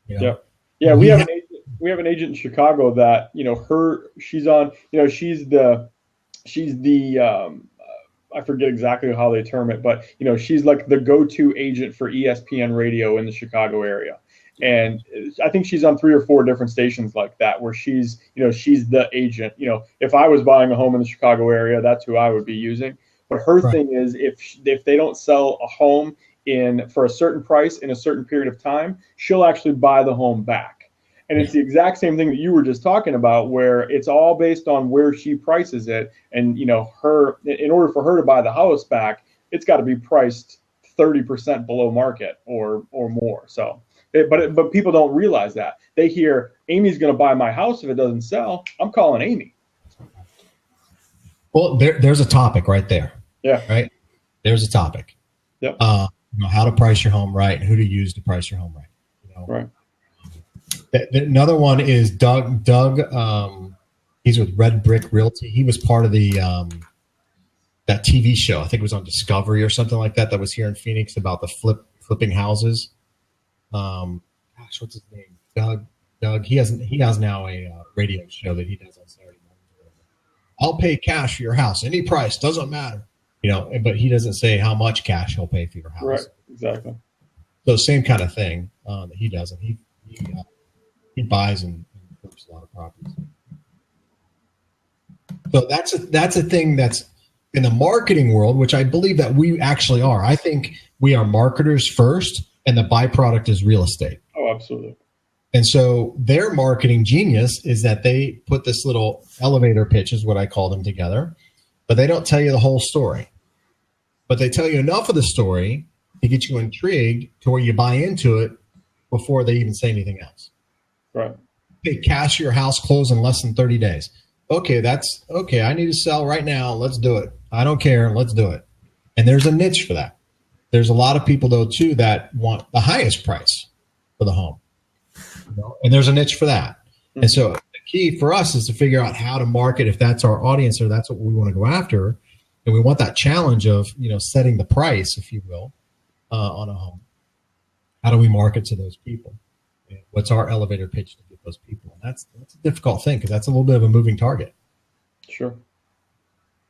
Yeah.
Yeah. We have an agent in Chicago that, she's on, she's the I forget exactly how they term it, but she's like the go-to agent for ESPN radio in the Chicago area. And I think she's on 3 or 4 different stations like that, where she's the agent. If I was buying a home in the Chicago area, that's who I would be using. But her thing is, if they don't sell a home for a certain price in a certain period of time, she'll actually buy the home back. And it's the exact same thing that you were just talking about, where it's all based on where she prices it. And, in order for her to buy the house back, it's got to be priced 30% below market or more. So, but people don't realize that. They hear Amy's going to buy my house if it doesn't sell. I'm calling Amy.
Well, there's a topic right there.
Yeah.
Right. There's a topic.
Yep.
How to price your home right, and who to use to price your home right.
Right.
Another one is Doug. He's with Red Brick Realty. He was part of the that TV show. I think it was on Discovery or something like that. That was here in Phoenix about the flipping houses. What's his name? Doug. He has now a radio show that he does on Saturday mornings. I'll pay cash for your house, any price, doesn't matter. But he doesn't say how much cash he'll pay for your house.
Right. Exactly.
So same kind of thing that he does, and he buys and flips a lot of properties. So that's a thing that's in the marketing world, which I believe that we actually are. I think we are marketers first, and the byproduct is real estate.
Oh, absolutely.
And so their marketing genius is that they put this little elevator pitch, is what I call them, together, but they don't tell you the whole story. But they tell you enough of the story to get you intrigued to where you buy into it before they even say anything else.
Right.
Hey, cash your house, close in less than 30 days. Okay, that's okay. I need to sell right now. Let's do it. I don't care. Let's do it. And there's a niche for that. There's a lot of people, though, too, that want the highest price for the home. And there's a niche for that. Mm-hmm. And so the key for us is to figure out how to market if that's our audience or that's what we want to go after. And we want that challenge of, setting the price, if you will, on a home. How do we market to those people? And what's our elevator pitch to get those people? And that's a difficult thing because that's a little bit of a moving target.
Sure.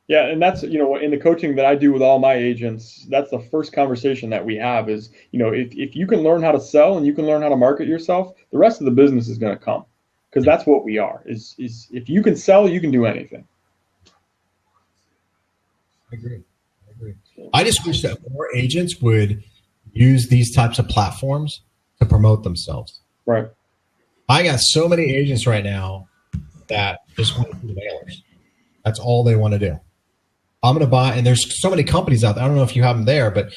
Yeah, and that's, in the coaching that I do with all my agents, that's the first conversation that we have is, if you can learn how to sell and you can learn how to market yourself, the rest of the business is going to come, because that's what we are, is if you can sell, you can do anything.
I agree. I just wish that more agents would use these types of platforms to promote themselves.
Right.
I got so many agents right now that just want to do mailers. That's all they want to do. I'm going to buy, and there's so many companies out there. I don't know if you have them there, but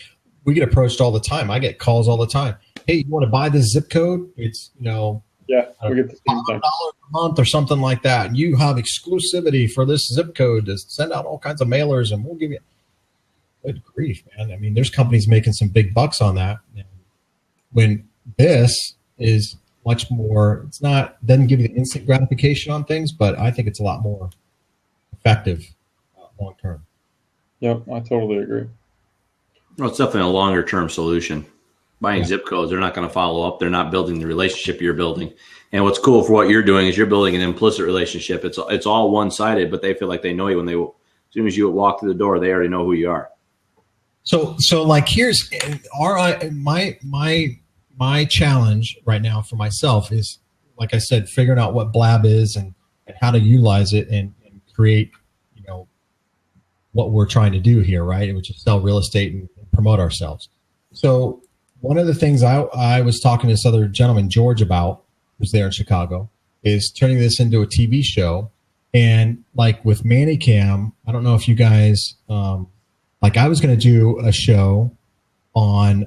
we get approached all the time. I get calls all the time. Hey, you want to buy this zip code? It's,
yeah, we get the same thing.
$5 a month or something like that. And you have exclusivity for this zip code to send out all kinds of mailers, and we'll give you. Good grief, man. I mean, there's companies making some big bucks on that. And when this is much more, doesn't give you the instant gratification on things, but I think it's a lot more effective long term.
Yep, I totally agree.
Well, it's definitely a longer term solution. Buying zip codes, they're not going to follow up. They're not building the relationship you're building. And what's cool for what you're doing is you're building an implicit relationship. It's all one sided, but they feel like they know you as soon as you walk through the door, they already know who you are.
So like here's my challenge right now for myself is like I said, figuring out what Blab is and how to utilize it and create, what we're trying to do here, right? Which is sell real estate and promote ourselves. So one of the things I was talking to this other gentleman, George, about, who's there in Chicago, is turning this into a TV show. And like with Manicam, I don't know if you guys, like I was going to do a show on,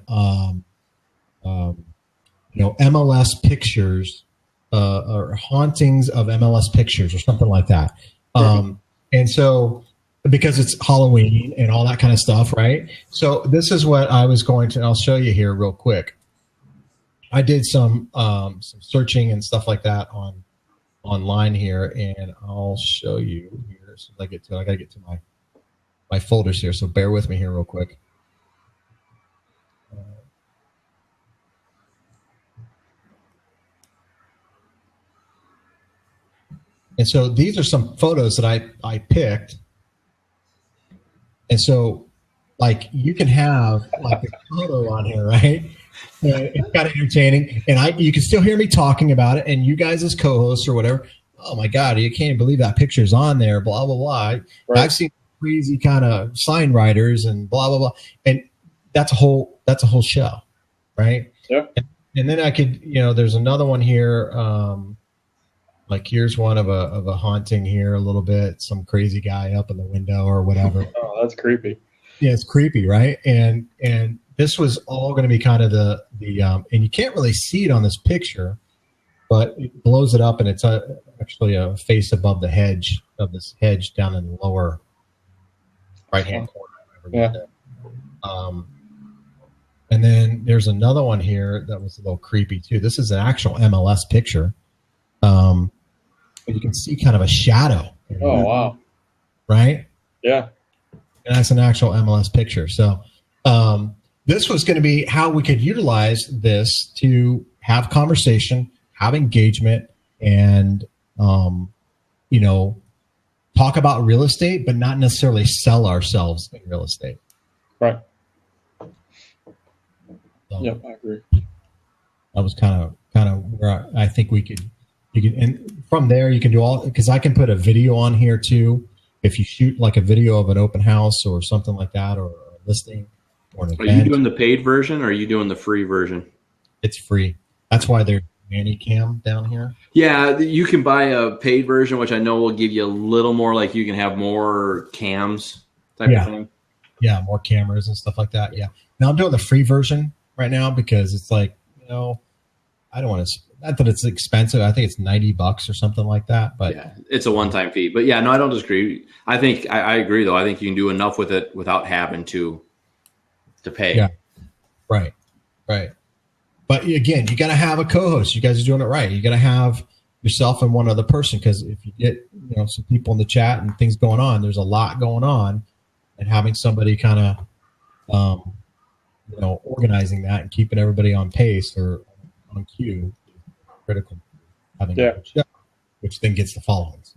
MLS pictures, or hauntings of MLS pictures or something like that. And so, because it's Halloween and all that kind of stuff, right? So this is what I was going to, I'll show you here real quick. I did some searching and stuff like that online here, and I'll show you here. So I get to it. I got to get to my folders here, so bear with me here real quick. And so these are some photos that I picked. And so, like, you can have like a photo on here, right? It's kind of entertaining, and you can still hear me talking about it. And you guys as co-hosts or whatever, oh my God, you can't believe that picture's on there. Blah blah blah. Right. I've seen crazy kind of sign writers and blah blah blah, and that's a whole show, right?
Yeah.
And then I could, there's another one here. Like here's one of a haunting here a little bit, some crazy guy up in the window or whatever.
Oh, that's creepy.
Yeah, it's creepy, right? And this was all going to be kind of the and you can't really see it on this picture, but it blows it up, and it's actually a face above the hedge of this hedge down in the lower right-hand corner.
Yeah.
And then there's another one here that was a little creepy too. This is an actual MLS picture. But you can see kind of a shadow.
Oh, wow.
Right?
Yeah.
And that's an actual MLS picture. So this was going to be how we could utilize this to have conversation, have engagement, and, talk about real estate, but not necessarily sell ourselves in real estate.
Right.
So,
yep, I agree.
That was kind of where I think we could. And from there you can do all, because I can put a video on here too. If you shoot like a video of an open house or something like that, or a listing or an event.
Are you doing the paid version or are you doing the free version?
It's free. That's why there's Manicam down here.
Yeah, you can buy a paid version, which I know will give you a little more, like you can have more cams type of thing. Yeah,
more cameras and stuff like that. Yeah. Now I'm doing the free version right now because it's like, I don't want to. Not that it's expensive. I think it's $90 or something like that. But
yeah, it's a one-time fee. But yeah, no, I don't disagree. I think I agree though. I think you can do enough with it without having to pay.
Yeah, right. But again, you got to have a co-host. You guys are doing it right. You got to have yourself and one other person, because if you get some people in the chat and things going on, there's a lot going on, and having somebody kind of organizing that and keeping everybody on pace or on cue. Critical, which then gets the followings.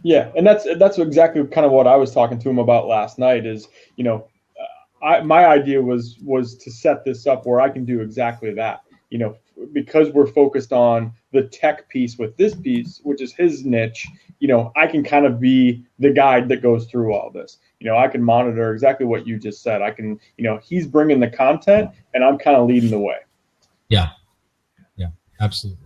Yeah, and that's exactly kind of what I was talking to him about last night. Is my idea was to set this up where I can do exactly that. Because we're focused on the tech piece with this piece, which is his niche. I can kind of be the guide that goes through all this. I can monitor exactly what you just said. I can, he's bringing the content, and I'm kind of leading the way.
Yeah, absolutely.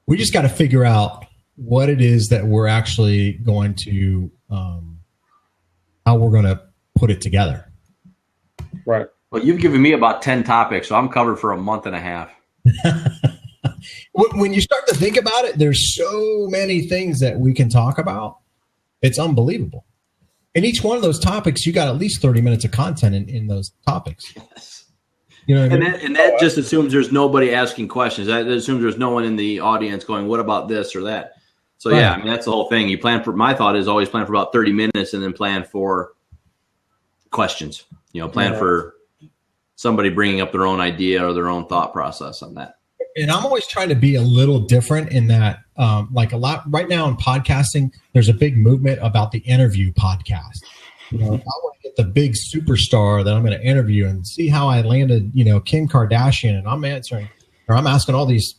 We just got to figure out what it is that we're actually going to, how we're going to put it together.
Right.
Well, you've given me about 10 topics, so I'm covered for a month and a half.
When you start to think about it, there's so many things that we can talk about. It's unbelievable. And each one of those topics, you got at least 30 minutes of content in those topics.
Yes.
And
that just assumes there's nobody asking questions. That assumes there's no one in the audience going, what about this or that? So, right. Yeah, that's the whole thing. You plan for, my thought is always plan for about 30 minutes and then plan for questions. Plan for somebody bringing up their own idea or their own thought process on that.
And I'm always trying to be a little different in that, like a lot right now in podcasting, there's a big movement about the interview podcast. I want to get the big superstar that I'm going to interview and see how I landed, Kim Kardashian, and I'm asking all these,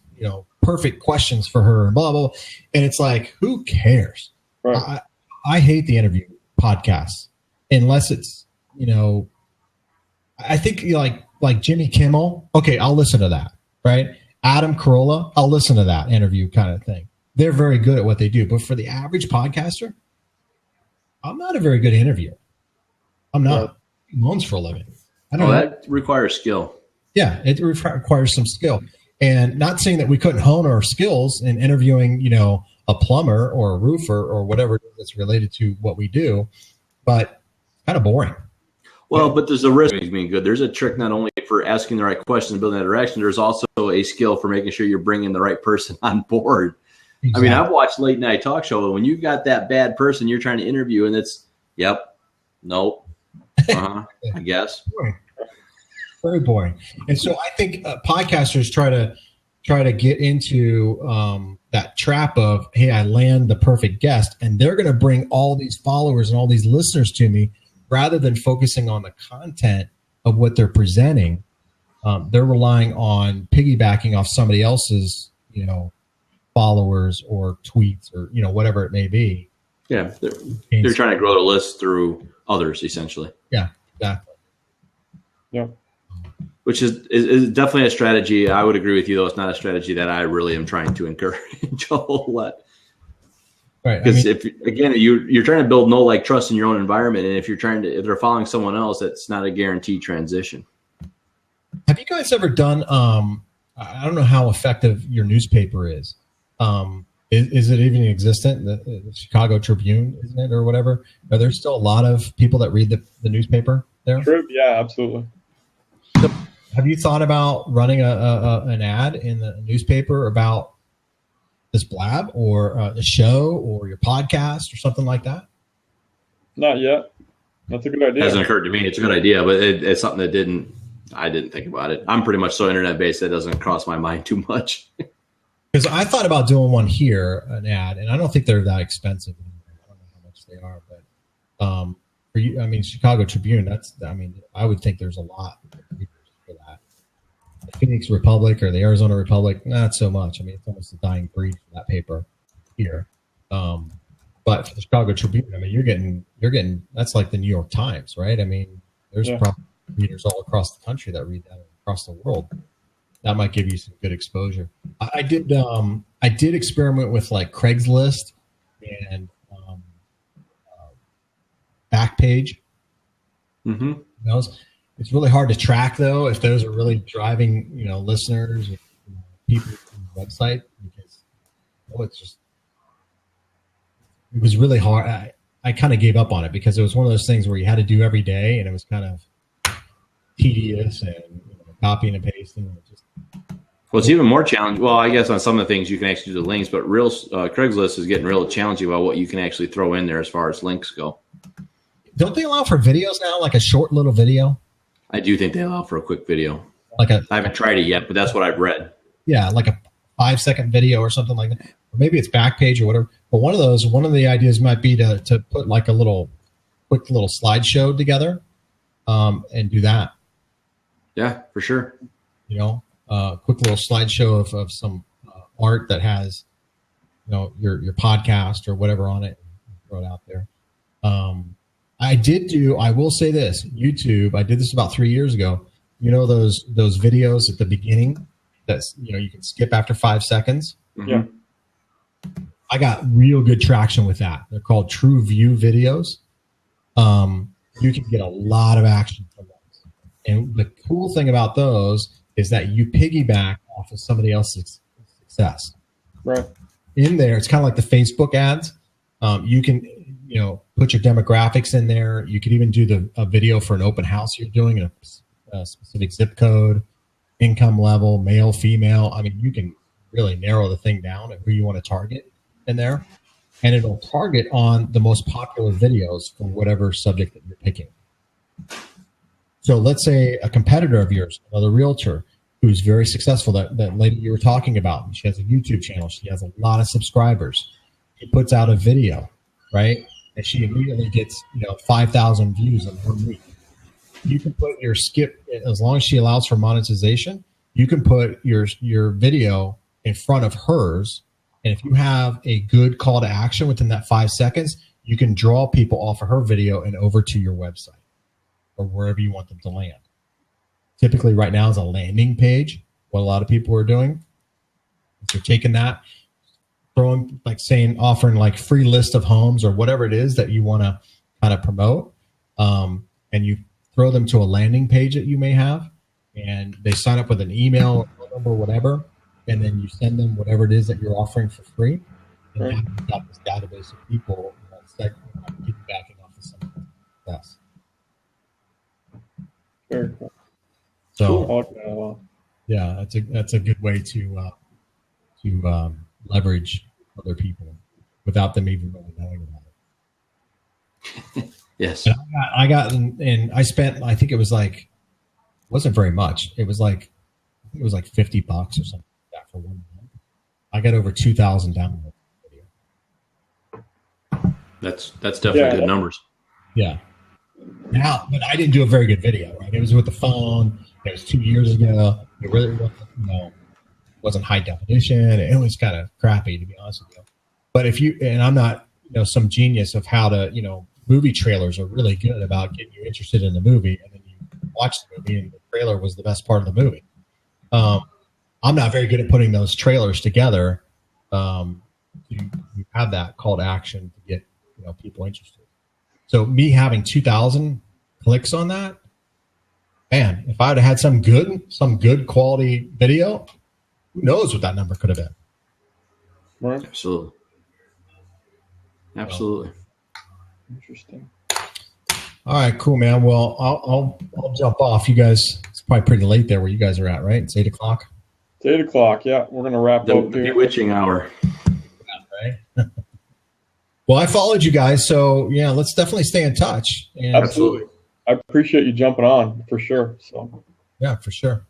perfect questions for her and blah, blah, blah. And it's like, who cares?
Right.
I hate the interview podcasts unless it's, I think like Jimmy Kimmel. Okay, I'll listen to that, right? Adam Carolla, I'll listen to that interview kind of thing. They're very good at what they do. But for the average podcaster, I'm not a very good interviewer. I'm not. Loans for a living. I don't know.
That requires skill.
Yeah, it requires some skill. And not saying that we couldn't hone our skills in interviewing, a plumber or a roofer or whatever that's related to what we do, but kind of boring.
Well, but there's a risk of being good. There's a trick not only for asking the right questions and building that direction, there's also a skill for making sure you're bringing the right person on board. Exactly. I mean, I've watched late night talk show. When you've got that bad person you're trying to interview and it's, yep, nope, I guess.
Boring. Very boring. And so I think podcasters try to get into that trap of, hey, I land the perfect guest, and they're going to bring all these followers and all these listeners to me, rather than focusing on the content of what they're presenting. They're relying on piggybacking off somebody else's, followers or tweets or whatever it may be.
Yeah, they're trying to grow the list through others, essentially.
Yeah, exactly.
Yeah.
Which is definitely a strategy. I would agree with you, though. It's not a strategy that I really am trying to encourage a whole lot.
Right.
Because you're trying to build trust in your own environment, and if they're following someone else, that's not a guaranteed transition.
Have you guys ever done? I don't know how effective your newspaper is. Is it even existent? The Chicago Tribune, isn't it, or whatever? Are there still a lot of people that read the newspaper there?
True. Yeah, absolutely.
So, have you thought about running an ad in the newspaper about this blab or a show or your podcast or something like that?
Not yet. That's a good idea.
It hasn't occurred to me. It's a good idea, but it's something that I didn't think about it. I'm pretty much so internet based that doesn't cross my mind too much.
Because I thought about doing one here, an ad, and I don't think they're that expensive. I don't know how much they are, but for you, Chicago Tribune. I would think there's a lot for that. The Phoenix Republic or the Arizona Republic, not so much. It's almost a dying breed for that paper here. But for the Chicago Tribune, you're getting that's like the New York Times, right? There's probably readers all across the country that read that across the world. That might give you some good exposure. I did experiment with like Craigslist and Backpage.
Mm-hmm.
It's really hard to track though if those are really driving listeners, people to the website, because it was really hard. I kind of gave up on it because it was one of those things where you had to do every day, and it was kind of tedious and copying and pasting.
Well, it's even more challenging. Well, I guess on some of the things you can actually do the links, but Craigslist is getting real challenging about what you can actually throw in there as far as links go.
Don't they allow for videos now, like a short little video?
I do think they allow for a quick video.
I
haven't tried it yet, but that's what I've read.
Yeah, like a 5-second video or something like that. Or maybe it's Backpage or whatever. But one of the ideas might be to put like a quick little slideshow together and do that.
Yeah, for sure.
Quick little slideshow of some art that has, your podcast or whatever on it. Throw it out there. I will say this, YouTube, I did this about 3 years ago. Those videos at the beginning that's, you can skip after 5 seconds.
Mm-hmm.
Yeah.
I got real good traction with that. They're called True View videos. You can get a lot of action from those. And the cool thing about those is that you piggyback off of somebody else's success.
Right.
In there, it's kind of like the Facebook ads. You can, put your demographics in there. You could even do a video for an open house you're doing in a specific zip code, income level, male, female. You can really narrow the thing down at who you want to target in there. And it'll target on the most popular videos for whatever subject that you're picking. So let's say a competitor of yours, another realtor who's very successful, that lady you were talking about, she has a YouTube channel. She has a lot of subscribers. She puts out a video, right? And she immediately gets 5,000 views in 1 week. You can put your skip, as long as she allows for monetization, you can put your video in front of hers. And if you have a good call to action within that 5 seconds, you can draw people off of her video and over to your website or wherever you want them to land. Typically right now is a landing page, what a lot of people are doing. So taking that, throwing, like saying, offering like free list of homes or whatever it is that you want to kind of promote. And you throw them to a landing page that you may have, and they sign up with an email or phone number or whatever, and then you send them whatever it is that you're offering for free. And now you've got this database of people that piggybacking off of something. Yes.
Very cool.
So,
cool.
Yeah, that's a good way to leverage other people without them even really knowing about it.
Yes.
And I got and I spent, I think it was like, wasn't very much. It was like $50 or something like that for 1 month. I got over 2,000 downloads.
That's definitely good numbers.
Yeah. Now, but I didn't do a very good video, right? It was with the phone. It was 2 years ago. It really wasn't, wasn't high definition. It was kind of crappy, to be honest with you. But if you, and I'm not, some genius of how to, movie trailers are really good about getting you interested in the movie, and then you watch the movie and the trailer was the best part of the movie. I'm not very good at putting those trailers together. You have that call to action to get people interested. So me having 2,000 clicks on that, man, if I would have had some good quality video, who knows what that number could have been.
Right.
Absolutely.
Interesting.
All right, cool, man. Well, I'll jump off. You guys, it's probably pretty late there where you guys are at, right? It's 8 o'clock.
It's 8 o'clock. Yeah, we're gonna wrap up
the
here.
bewitching hour.
Yeah, right. Well, I followed you guys, so yeah, let's definitely stay in touch. And
Absolutely. I appreciate you jumping on for sure. So
yeah, for sure.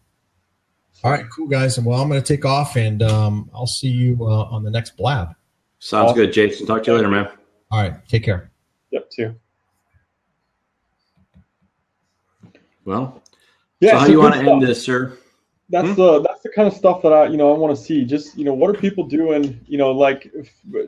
All right, cool, guys. And well, I'm going to take off, and I'll see you on the next blab.
Sounds good, Jason. Talk to you later, man.
All right, take care.
Yep, too.
Well, so how do you want to end this, sir?
That's the kind of stuff that I want to see. Just what are people doing? Like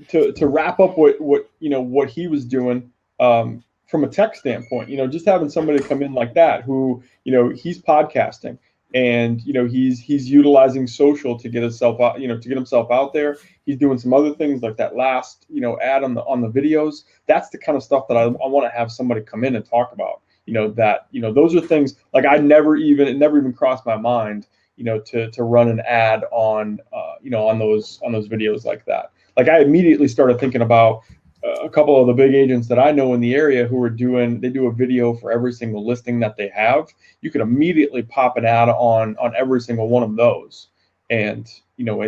to wrap up what he was doing from a tech standpoint. Just having somebody come in like that who he's podcasting and he's utilizing social to get himself out to get himself out there. He's doing some other things like that last ad on the videos. That's the kind of stuff that I want to have somebody come in and talk about. Those are things like it never even crossed my mind. To run an ad on those videos like that. Like I immediately started thinking about a couple of the big agents that I know in the area who they do a video for every single listing that they have. You could immediately pop an ad on every single one of those, and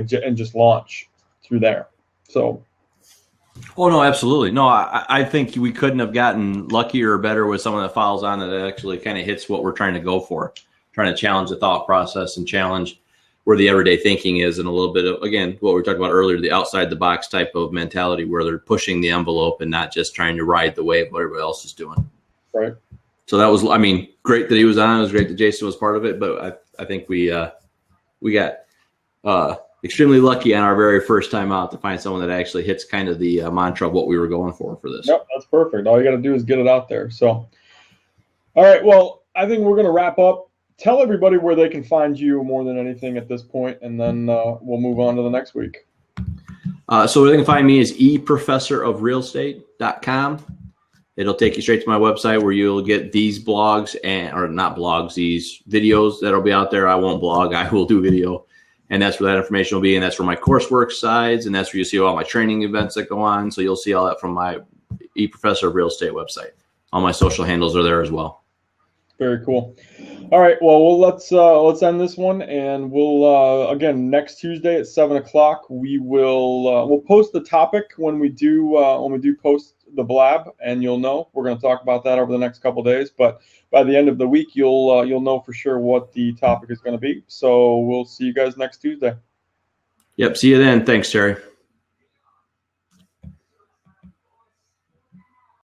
just launch through there. So.
Oh no, absolutely. No, I think we couldn't have gotten luckier or better with someone that follows on that actually kind of hits what we're trying to go for. Trying to challenge the thought process and challenge where the everyday thinking is, and a little bit of, again, what we talked about earlier, the outside the box type of mentality where they're pushing the envelope and not just trying to ride the wave what everybody else is doing.
Right.
So that was, great that he was on. It was great that Jason was part of it, but I think we got extremely lucky on our very first time out to find someone that actually hits kind of the mantra of what we were going for this.
Yep, that's perfect. All you got to do is get it out there. So, all right, well, I think we're going to wrap up. Tell everybody where they can find you more than anything at this point, and then we'll move on to the next week.
So where they can find me is eProfessorofrealestate.com. It'll take you straight to my website where you'll get these blogs these videos that'll be out there. I won't blog. I will do video. And that's where that information will be. And that's where my coursework sides. And that's where you see all my training events that go on. So you'll see all that from my eProfessor of Real Estate website. All my social handles are there as well.
Very cool. All right. Well, let's end this one, and we'll again next Tuesday at 7 o'clock. We'll post the topic when we do post the blab, and you'll know we're going to talk about that over the next couple of days. But by the end of the week, you'll know for sure what the topic is going to be. So we'll see you guys next Tuesday.
Yep. See you then. Thanks, Terry.